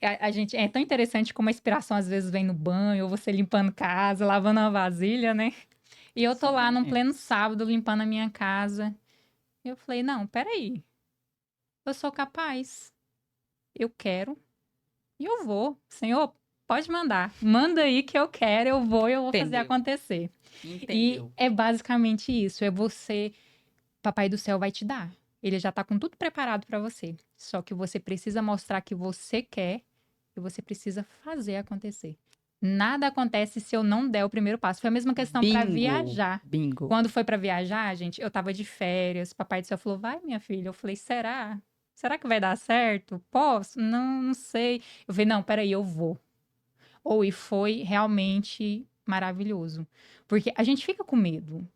A gente é tão interessante como a inspiração às vezes vem no banho, ou você limpando casa, lavando uma vasilha, né? E eu tô São lá num pleno momentos. sábado limpando a minha casa. E eu falei, não, peraí. Eu sou capaz. Eu quero. E eu vou. Senhor, pode mandar. Manda aí que eu quero, eu vou fazer Entendeu? acontecer. E Entendeu? é basicamente isso. É você. Papai do céu vai te dar. Ele já tá com tudo preparado para você. Só que você precisa mostrar que você quer e você precisa fazer acontecer. Nada acontece se eu não der o primeiro passo. Foi a mesma questão para Bingo, viajar. bingo. Quando foi para viajar, gente, eu tava de férias. Papai do céu falou: "Vai, minha filha". Eu falei: "Será? Será que vai dar certo? Posso? Não, não sei". Eu falei: "Não, peraí, eu vou". E foi realmente maravilhoso. Porque a gente fica com medo.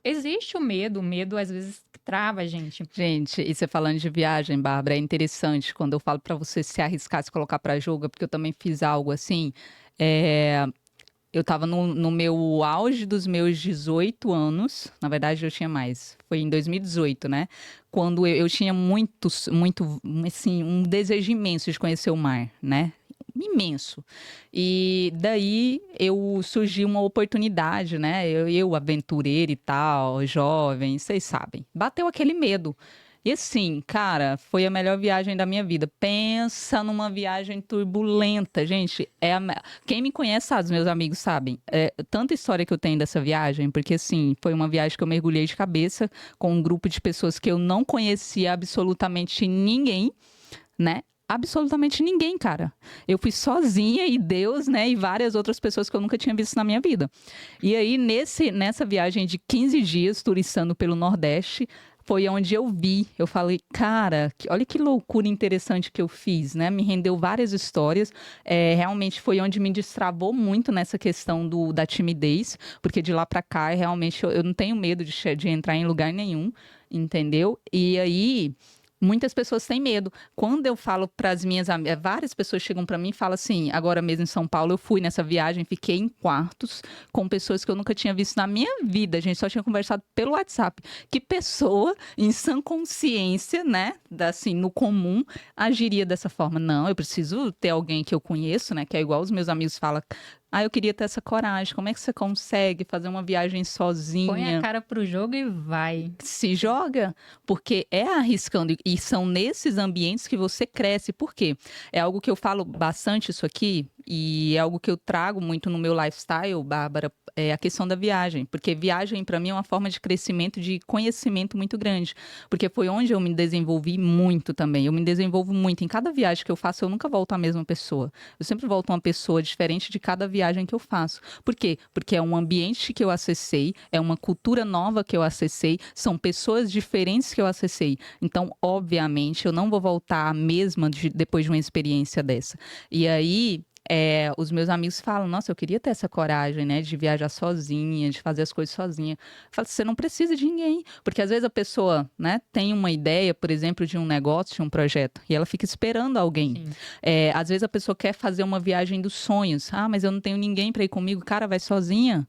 Existe o medo às vezes que trava a gente. Gente, e você falando de viagem, Bárbara, é interessante quando eu falo pra você se arriscar, se colocar pra jogo, é porque eu também fiz algo assim. eh, eu estava no meu auge dos meus 18 anos, na verdade eu tinha mais, foi em 2018, né? Quando eu tinha muito, assim, um desejo imenso de conhecer o mar, né? Imenso. E daí eu surgiu uma oportunidade, né? Eu aventureira e tal, jovem, vocês sabem. Bateu aquele medo. E assim, cara, foi a melhor viagem da minha vida. Pensa numa viagem turbulenta, gente. Quem me conhece sabe, os meus amigos sabem. Tanta história que eu tenho dessa viagem, porque assim, foi uma viagem que eu mergulhei de cabeça com um grupo de pessoas que eu não conhecia absolutamente ninguém, né? Absolutamente ninguém, cara. Eu fui sozinha e Deus, né? E várias outras pessoas que eu nunca tinha visto na minha vida. E aí, nessa viagem de 15 dias, turistando pelo Nordeste, foi onde eu vi. Eu falei, cara, olha que loucura interessante que eu fiz, né? Me rendeu várias histórias. Realmente foi onde me destravou muito nessa questão da timidez, porque de lá pra cá, realmente, eu não tenho medo de entrar em lugar nenhum, entendeu? E aí. Muitas pessoas têm medo. Quando eu falo para as minhas amigas, várias pessoas chegam para mim e falam assim: agora mesmo em São Paulo, eu fui nessa viagem, fiquei em quartos com pessoas que eu nunca tinha visto na minha vida. A gente só tinha conversado pelo WhatsApp. Que pessoa, em sã consciência, né, assim, no comum, agiria dessa forma? Não, eu preciso ter alguém que eu conheço, né, que é igual os meus amigos falam. Ah, eu queria ter essa coragem. Como é que você consegue fazer uma viagem Põe a sozinha? cara pro jogo e vai. Se joga, porque é arriscando, e são nesses ambientes que você cresce. Por quê? É algo que eu falo bastante isso aqui, e é algo que eu trago muito no meu lifestyle, Bárbara, é a questão da viagem, porque viagem para mim é uma forma de crescimento, de conhecimento muito grande, porque foi onde eu me desenvolvi muito também. Eu me desenvolvo muito em cada viagem que eu faço, eu nunca volto a mesma pessoa. Eu sempre volto uma pessoa diferente de cada viagem que eu faço. Por quê? Porque é um ambiente que eu acessei, é uma cultura nova que eu acessei, são pessoas diferentes que eu acessei. Então, obviamente, eu não vou voltar a mesma depois de uma experiência dessa. E aí, os meus amigos falam, nossa, eu queria ter essa coragem, né, de viajar sozinha, de fazer as coisas sozinha. Eu falo, você não precisa de ninguém, porque às vezes a pessoa, né, tem uma ideia, por exemplo, de um negócio, de um projeto, e ela fica esperando alguém. Sim. Às vezes a pessoa quer fazer uma viagem dos sonhos. Ah, mas eu não tenho ninguém para ir comigo. Cara, vai sozinha.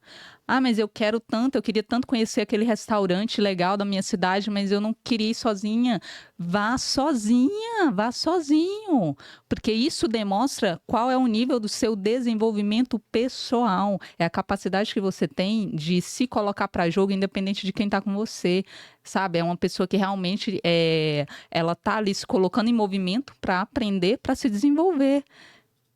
Ah, mas eu quero tanto, eu queria tanto conhecer aquele restaurante legal da minha cidade, mas eu não queria ir sozinha. Vá sozinha, vá sozinho, porque isso demonstra qual é o nível do seu desenvolvimento pessoal. É a capacidade que você tem de se colocar para jogo independente de quem está com você, sabe? É uma pessoa que realmente ela tá ali se colocando em movimento para aprender, para se desenvolver.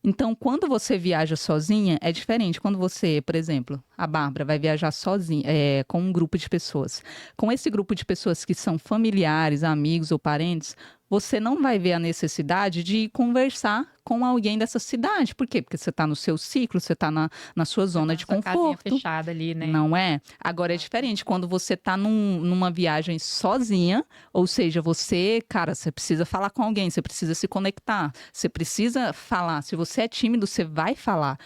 Então, quando você viaja sozinha, é diferente. Quando você, por exemplo, a Bárbara vai viajar sozinha, com um grupo de pessoas. Com esse grupo de pessoas que são familiares, amigos ou parentes, você não vai ver a necessidade de conversar com alguém dessa cidade. Por quê? Porque você está no seu ciclo, você está na sua Você zona tá na de sua casinha conforto. fechada ali, né? Não é? Agora é Exato. diferente quando você está numa viagem sozinha, ou seja, você, cara, você precisa falar com alguém, você precisa se conectar, você precisa falar. Se você é tímido, você vai falar.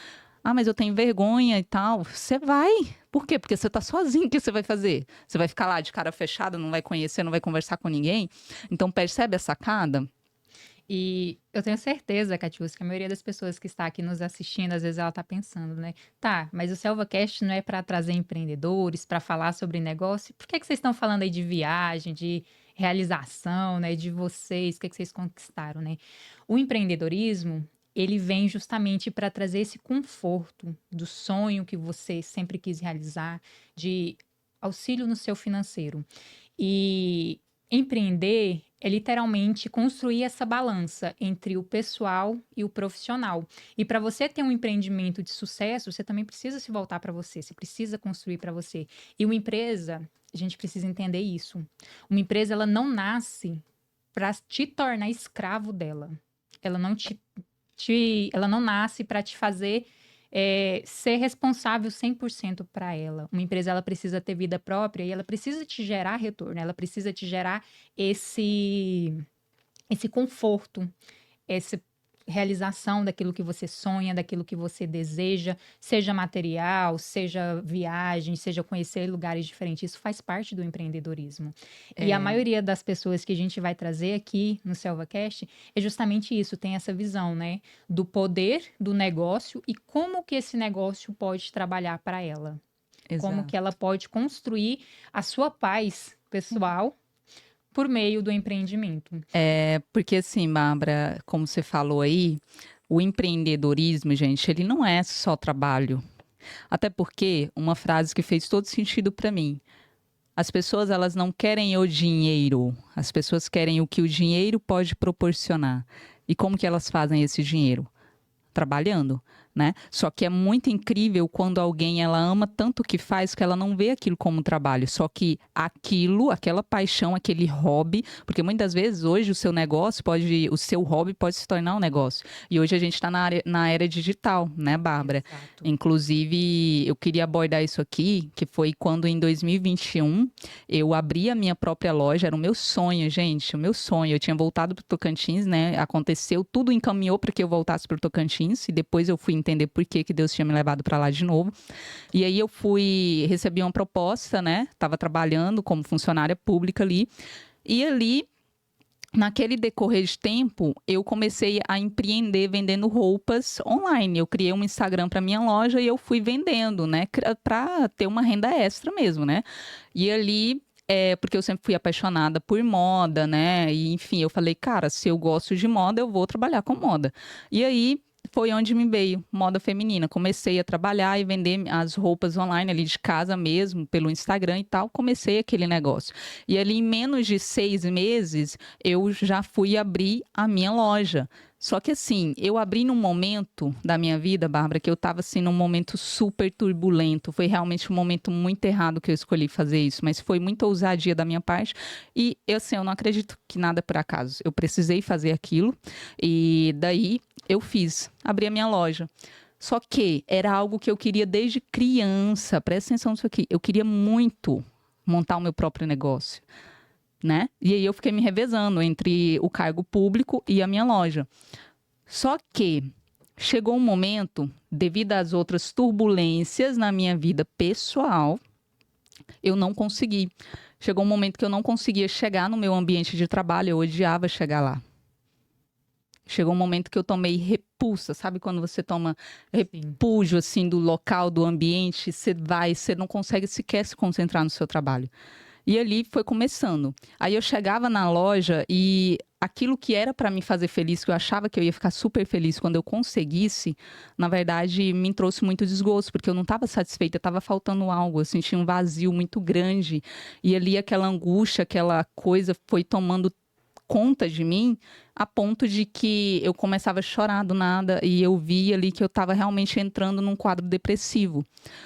Ah, mas eu tenho vergonha e tal. Você vai. Por quê? Porque você está sozinho. O que você vai fazer? Você vai ficar lá de cara fechada, não vai conhecer, não vai conversar com ninguém? Então, percebe a sacada? E eu tenho certeza, Catiúcia, que a maioria das pessoas que está aqui nos assistindo, às vezes ela está pensando, né? Tá, mas o SelvaCast não é para trazer empreendedores, para falar sobre negócio. Por que que vocês estão falando aí de viagem, de realização, né? De vocês, o que que vocês conquistaram, né? O empreendedorismo, ele vem justamente para trazer esse conforto do sonho que você sempre quis realizar, de auxílio no seu financeiro. E empreender é literalmente construir essa balança entre o pessoal e o profissional. E para você ter um empreendimento de sucesso, você também precisa se voltar para você, você precisa construir para você. E uma empresa, a gente precisa entender isso. Uma empresa, ela não nasce para te tornar escravo dela. Ela não ela não nasce para te fazer ser responsável 100% para ela. Uma empresa, ela precisa ter vida própria e ela precisa te gerar retorno, ela precisa te gerar esse conforto, esse realização daquilo que você sonha, daquilo que você deseja, seja material, seja viagem, seja conhecer lugares diferentes. Isso faz parte do empreendedorismo. E a É, maioria das pessoas que a gente vai trazer aqui no SelvaCast é justamente isso, tem essa visão, né, do poder do negócio e como que esse negócio pode trabalhar para ela. Como que ela exato. pode construir a sua paz pessoal por meio do empreendimento. É, porque assim, Bárbara, como você falou aí, o empreendedorismo, gente, ele não é só trabalho. Até porque uma frase que fez todo sentido para mim. As pessoas, elas não querem o dinheiro, as pessoas querem o que o dinheiro pode proporcionar. E como que elas fazem esse dinheiro? Trabalhando, né? Só que é muito incrível quando alguém ela ama tanto o que faz que ela não vê aquilo como trabalho, só que aquilo, aquela paixão, aquele hobby, porque muitas vezes hoje o seu negócio pode, o seu hobby pode se tornar um negócio. E hoje a gente está na era digital, né, Bárbara? Exato. Inclusive, eu queria abordar isso aqui, que foi quando em 2021 eu abri a minha própria loja, era o meu sonho, gente, o meu sonho. Eu tinha voltado para o Tocantins, né? Aconteceu, tudo encaminhou para que eu voltasse para o Tocantins e depois eu fui entender por que que Deus tinha me levado para lá de novo. E aí eu fui, recebi uma proposta, né? Estava trabalhando como funcionária pública ali. E ali naquele decorrer de tempo, eu comecei a empreender vendendo roupas online. Eu criei um Instagram para minha loja e eu fui vendendo, né, para ter uma renda extra mesmo, né? E ali porque eu sempre fui apaixonada por moda, né? E enfim, eu falei, cara, se eu gosto de moda, eu vou trabalhar com moda. E aí foi onde me veio moda feminina. Comecei a trabalhar e vender as roupas online ali de casa mesmo, pelo Instagram e tal. Comecei aquele negócio. E ali em menos de 6 meses, eu já fui abrir a minha loja. Só que assim, eu abri num momento da minha vida, Bárbara, que eu estava assim num momento super turbulento. Foi realmente um momento muito errado que eu escolhi fazer isso, mas foi muita ousadia da minha parte. E eu assim, eu não acredito que nada é por acaso. Eu precisei fazer aquilo e daí eu fiz, abri a minha loja. Só que era algo que eu queria desde criança. Presta atenção nisso aqui. Eu queria muito montar o meu próprio negócio, né? E aí eu fiquei me revezando entre o cargo público e a minha loja. Só que chegou um momento, devido às outras turbulências na minha vida pessoal, eu não consegui. Chegou um momento que eu não conseguia chegar no meu ambiente de trabalho, eu odiava chegar lá. Chegou um momento que eu tomei repulsa, sabe quando você toma Sim. repúdio assim do local, do ambiente, você vai, você não consegue sequer se concentrar no seu trabalho. E ali foi começando. Aí eu chegava na loja e aquilo que era para me fazer feliz, que eu achava que eu ia ficar super feliz quando eu conseguisse, na verdade me trouxe muito desgosto, porque eu não estava satisfeita, estava faltando algo, eu sentia um vazio muito grande. E ali aquela angústia, aquela coisa foi tomando conta de mim a ponto de que eu começava a chorar do nada e eu via ali que eu estava realmente entrando num quadro depressivo.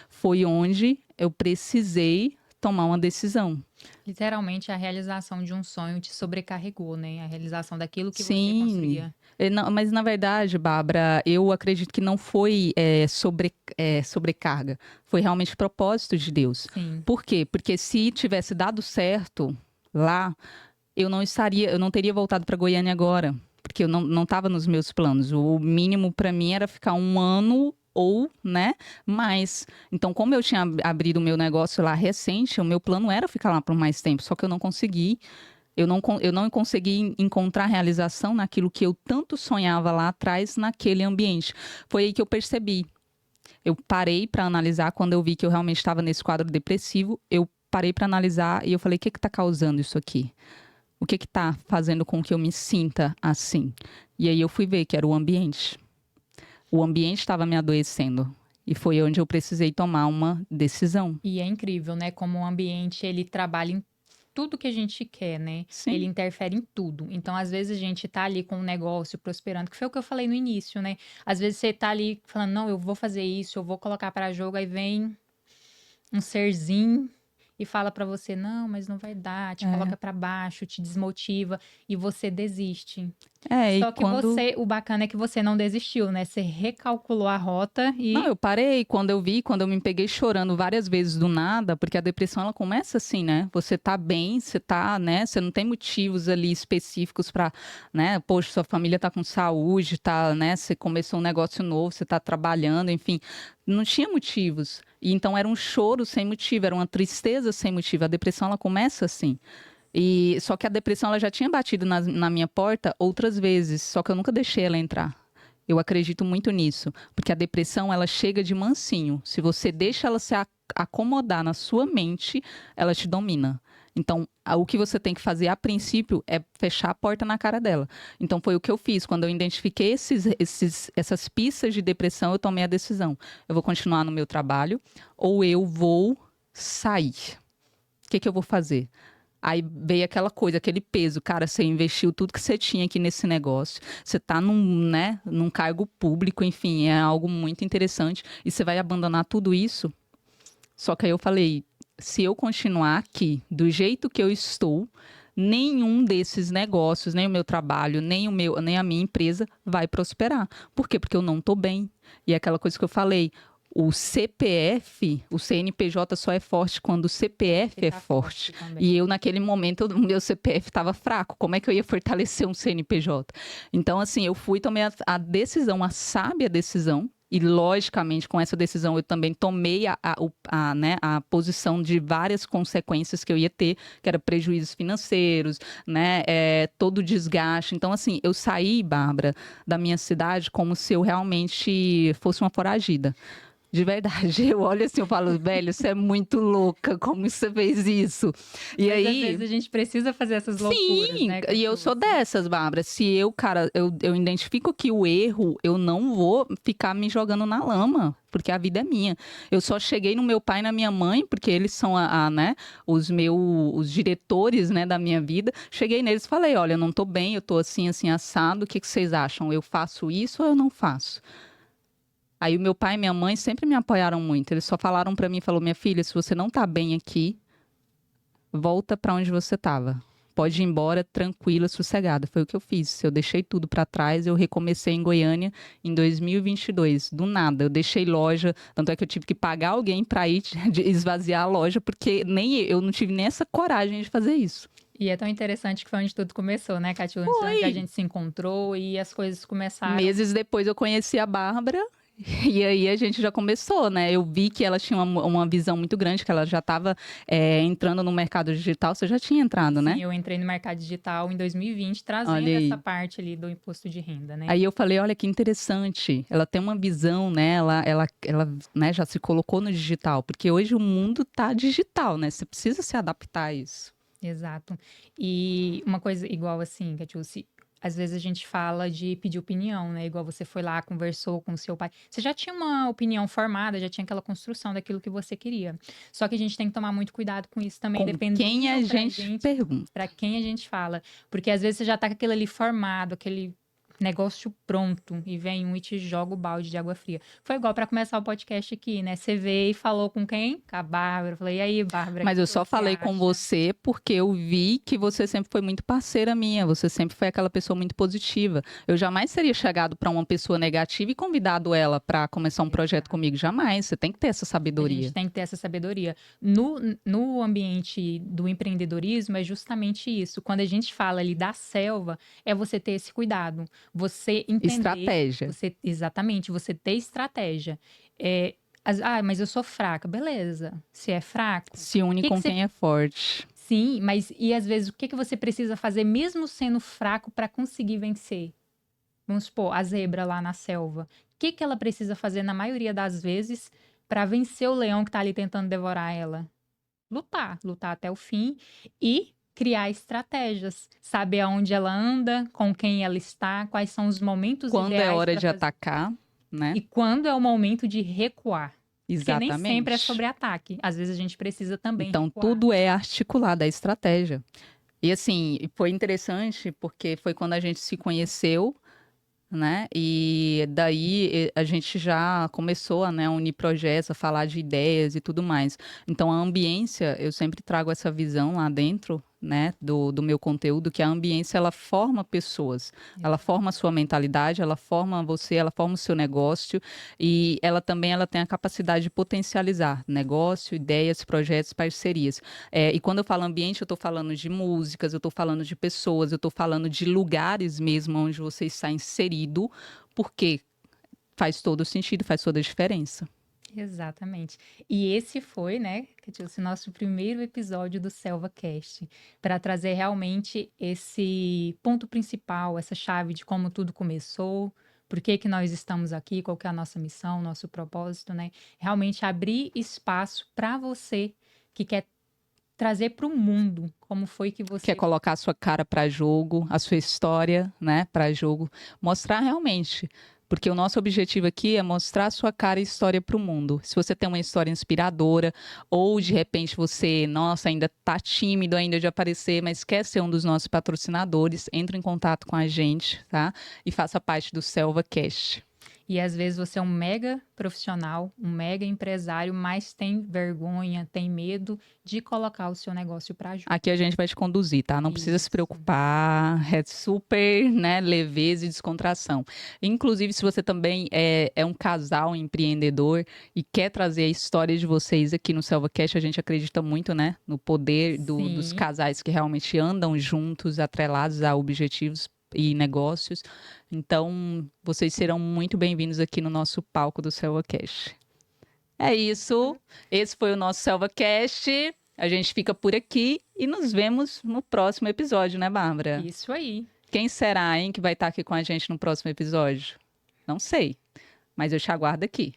Foi onde eu precisei tomar uma decisão. Literalmente a realização de um sonho te sobrecarregou, né? A realização daquilo que você Sim. construía. Mas na verdade, Bárbara, eu acredito que não foi sobrecarga, foi realmente propósito de Deus. Sim. Por quê? Porque se tivesse dado certo lá, eu não teria voltado para Goiânia agora, porque eu não estava nos meus planos. O mínimo para mim era ficar um ano ou, né, mais. Então, como eu tinha abrido o meu negócio lá recente, o meu plano era ficar lá por mais tempo, só que eu não consegui. Eu não consegui encontrar realização naquilo que eu tanto sonhava lá atrás, naquele ambiente. Foi aí que eu percebi. Eu parei para analisar quando eu vi que eu realmente estava nesse quadro depressivo. Eu parei para analisar e eu falei: o que está causando isso aqui? O que está fazendo com que eu me sinta assim? E aí eu fui ver que era o ambiente. O ambiente estava me adoecendo. E foi onde eu precisei tomar uma decisão. E é incrível, né, como o ambiente ele trabalha em tudo que a gente quer, né? Ele Sim, interfere em tudo. Então, às vezes a gente tá ali com um negócio prosperando, que foi o que eu falei no início, né? Às vezes você tá ali falando, não, eu vou fazer isso, eu vou colocar para jogo, aí vem um serzinho e fala para você, não, mas não vai dar, te é. coloca para baixo, te desmotiva e você desiste. E Só que o bacana é que você não desistiu, né? Você recalculou a rota Não, e eu parei quando eu me peguei chorando várias vezes do nada, porque a depressão ela começa assim, né? Você tá bem, você tá, né? Você não tem motivos ali específicos para, né? Poxa, sua família tá com saúde, tá, né? Você começou um negócio novo, você tá trabalhando, enfim, não tinha motivos. E então era um choro sem motivo, era uma tristeza sem motivo. A depressão ela começa assim. E só que a depressão ela já tinha batido na minha porta outras vezes, só que eu nunca deixei ela entrar. Eu acredito muito nisso, porque a depressão ela chega de mansinho. Se você deixa ela se acomodar na sua mente, ela te domina. Então, o que você tem que fazer a princípio é fechar a porta na cara dela. Então, foi o que eu fiz. Quando eu identifiquei essas pistas de depressão, eu tomei a decisão. Eu vou continuar no meu trabalho ou eu vou sair. O que eu vou fazer? Aí veio aquela coisa, aquele peso, cara, você investiu tudo que você tinha aqui nesse negócio, você tá num cargo público, enfim, é algo muito interessante, e você vai abandonar tudo isso? Só que aí eu falei, se eu continuar aqui, do jeito que eu estou, nenhum desses negócios, nem o meu trabalho, nem a minha empresa vai prosperar. Por quê? Porque eu não tô bem. E é aquela coisa que eu falei, o CPF, o CNPJ só é forte quando o CPF você é tá forte. também. E eu, naquele momento, o meu CPF estava fraco. Como é que eu ia fortalecer um CNPJ? Então, assim, eu fui, tomei a decisão, a sábia decisão. E, logicamente, com essa decisão, eu também tomei né, a posição de várias consequências que eu ia ter, que era prejuízos financeiros, né, todo o desgaste. Então, assim, eu saí, Bárbara, da minha cidade como se eu realmente fosse uma foragida. De verdade, eu olho assim, eu falo, velho, você é muito louca, como você fez isso? E Mas às aí, vezes a gente precisa fazer essas loucuras, sim, né, e eu sou Catiúcia? dessas, Bárbara. Se eu, cara, eu identifico que o erro, eu não vou ficar me jogando na lama, porque a vida é minha. Eu só cheguei no meu pai e na minha mãe, porque eles são né, os diretores, né, da minha vida. Cheguei neles e falei, olha, eu não tô bem, eu tô assim, assim, assado, o que que vocês acham? Eu faço isso ou eu não faço? Aí o meu pai e minha mãe sempre me apoiaram muito. Eles só falaram pra mim, falou: "Minha filha, se você não tá bem aqui, volta pra onde você tava. Pode ir embora tranquila, sossegada". Foi o que eu fiz. Eu deixei tudo pra trás, eu recomecei em Goiânia em 2022, do nada. Eu deixei loja, tanto é que eu tive que pagar alguém pra ir esvaziar a loja, porque nem eu não tive nem essa coragem de fazer isso. E é tão interessante que foi onde tudo começou, né, Catiúcia? Onde a Foi. gente se encontrou e as coisas começaram. Meses depois eu conheci a Bárbara. E aí a gente já começou, né? Eu vi que ela tinha uma visão muito grande, que ela já estava entrando no mercado digital. Você já tinha entrado, né? Sim, eu entrei no mercado digital em 2020, Olha trazendo essa aí. parte ali do imposto de renda, né? Aí eu falei, olha que interessante. Ela tem uma visão, né? Ela né, já se colocou no digital, porque hoje o mundo tá digital, né? Você precisa se adaptar a isso. Exato. E uma coisa igual assim, Catiúcia, às vezes a gente fala de pedir opinião, né? Igual você foi lá, conversou com o seu pai. Você já tinha uma opinião formada, já tinha aquela construção daquilo que você queria. Só que a gente tem que tomar muito cuidado com isso também, Com quem dependendo a pra gente gente, pergunta. pra quem a gente fala. Porque às vezes você já tá com aquilo ali formado, aquele negócio pronto, e vem um e te joga o balde de água fria. Foi igual pra começar o podcast aqui, né? Você veio e falou com quem? Com a Bárbara. Eu falei, e aí, Bárbara, o Mas que eu que só você falei com acha? você porque eu vi que você sempre foi muito parceira minha, você sempre foi aquela pessoa muito positiva. Eu jamais teria chegado para uma pessoa negativa e convidado ela para começar um projeto Exato. comigo, jamais. Você tem que ter essa A gente sabedoria. tem que ter essa sabedoria. No ambiente do empreendedorismo, é justamente isso. Quando a gente fala ali da selva, é você ter esse cuidado. Você entender, Estratégia. exatamente, você ter estratégia. É, mas eu sou fraca. Beleza. Se é fraco, o Se une que que com você. quem é forte. Sim, mas e às vezes o que que você precisa fazer mesmo sendo fraco para conseguir vencer? Vamos supor, a zebra lá na selva. O que que ela precisa fazer na maioria das vezes para vencer o leão que tá ali tentando devorar ela? Lutar, lutar até o fim e criar estratégias, saber aonde ela anda, com quem ela está, quais são os momentos Quando é ideais hora para de fazer atacar, né? e quando é o momento de recuar. Porque nem sempre é Exatamente. sobre ataque. Às vezes a gente precisa também Então, recuar. tudo é articulado, é estratégia. E assim, foi interessante porque foi quando a gente se conheceu, né? E daí a gente já começou a, né, unir projetos, a falar de ideias e tudo mais. Então a ambiência, eu sempre trago essa visão lá dentro, né, do meu conteúdo, que a ambiência ela forma pessoas, ela forma a sua mentalidade, ela forma você, ela forma o seu negócio e ela também ela tem a capacidade de potencializar negócio, ideias, projetos, parcerias. E quando eu falo ambiente, eu estou falando de músicas, eu estou falando de pessoas, eu estou falando de lugares mesmo onde você está inserido, porque faz todo sentido, faz toda a diferença. Exatamente. E esse foi, né, Catiúcia, nosso primeiro episódio do SelvaCast, para trazer realmente esse ponto principal, essa chave de como tudo começou, por que que nós estamos aqui, qual que é a nossa missão, nosso propósito, né? Realmente abrir espaço para você que quer trazer para o mundo como foi que Quer você. colocar a sua cara para jogo, a sua história, né, para jogo, mostrar realmente. Porque o nosso objetivo aqui é mostrar a sua cara e história para o mundo. Se você tem uma história inspiradora, ou de repente você, nossa, ainda tá tímido ainda de aparecer, mas quer ser um dos nossos patrocinadores, entre em contato com a gente, tá? E faça parte do Selva Cast. E às vezes você é um mega profissional, um mega empresário, mas tem vergonha, tem medo de colocar o seu negócio para jogo. Aqui a gente vai te conduzir, tá? Não precisa se Isso. preocupar, é super, né, leveza e descontração. Inclusive, se você também é um casal empreendedor e quer trazer a história de vocês aqui no SelvaCast, a gente acredita muito, né, no poder dos Sim. casais que realmente andam juntos, atrelados a objetivos e negócios. Então, vocês serão muito bem-vindos aqui no nosso palco do SelvaCast. É isso. Esse foi o nosso SelvaCast. A gente fica por aqui e nos vemos no próximo episódio, né, Bárbara? Isso aí. Quem será, hein, que vai estar aqui com a gente no próximo episódio? Não sei, mas eu te aguardo aqui.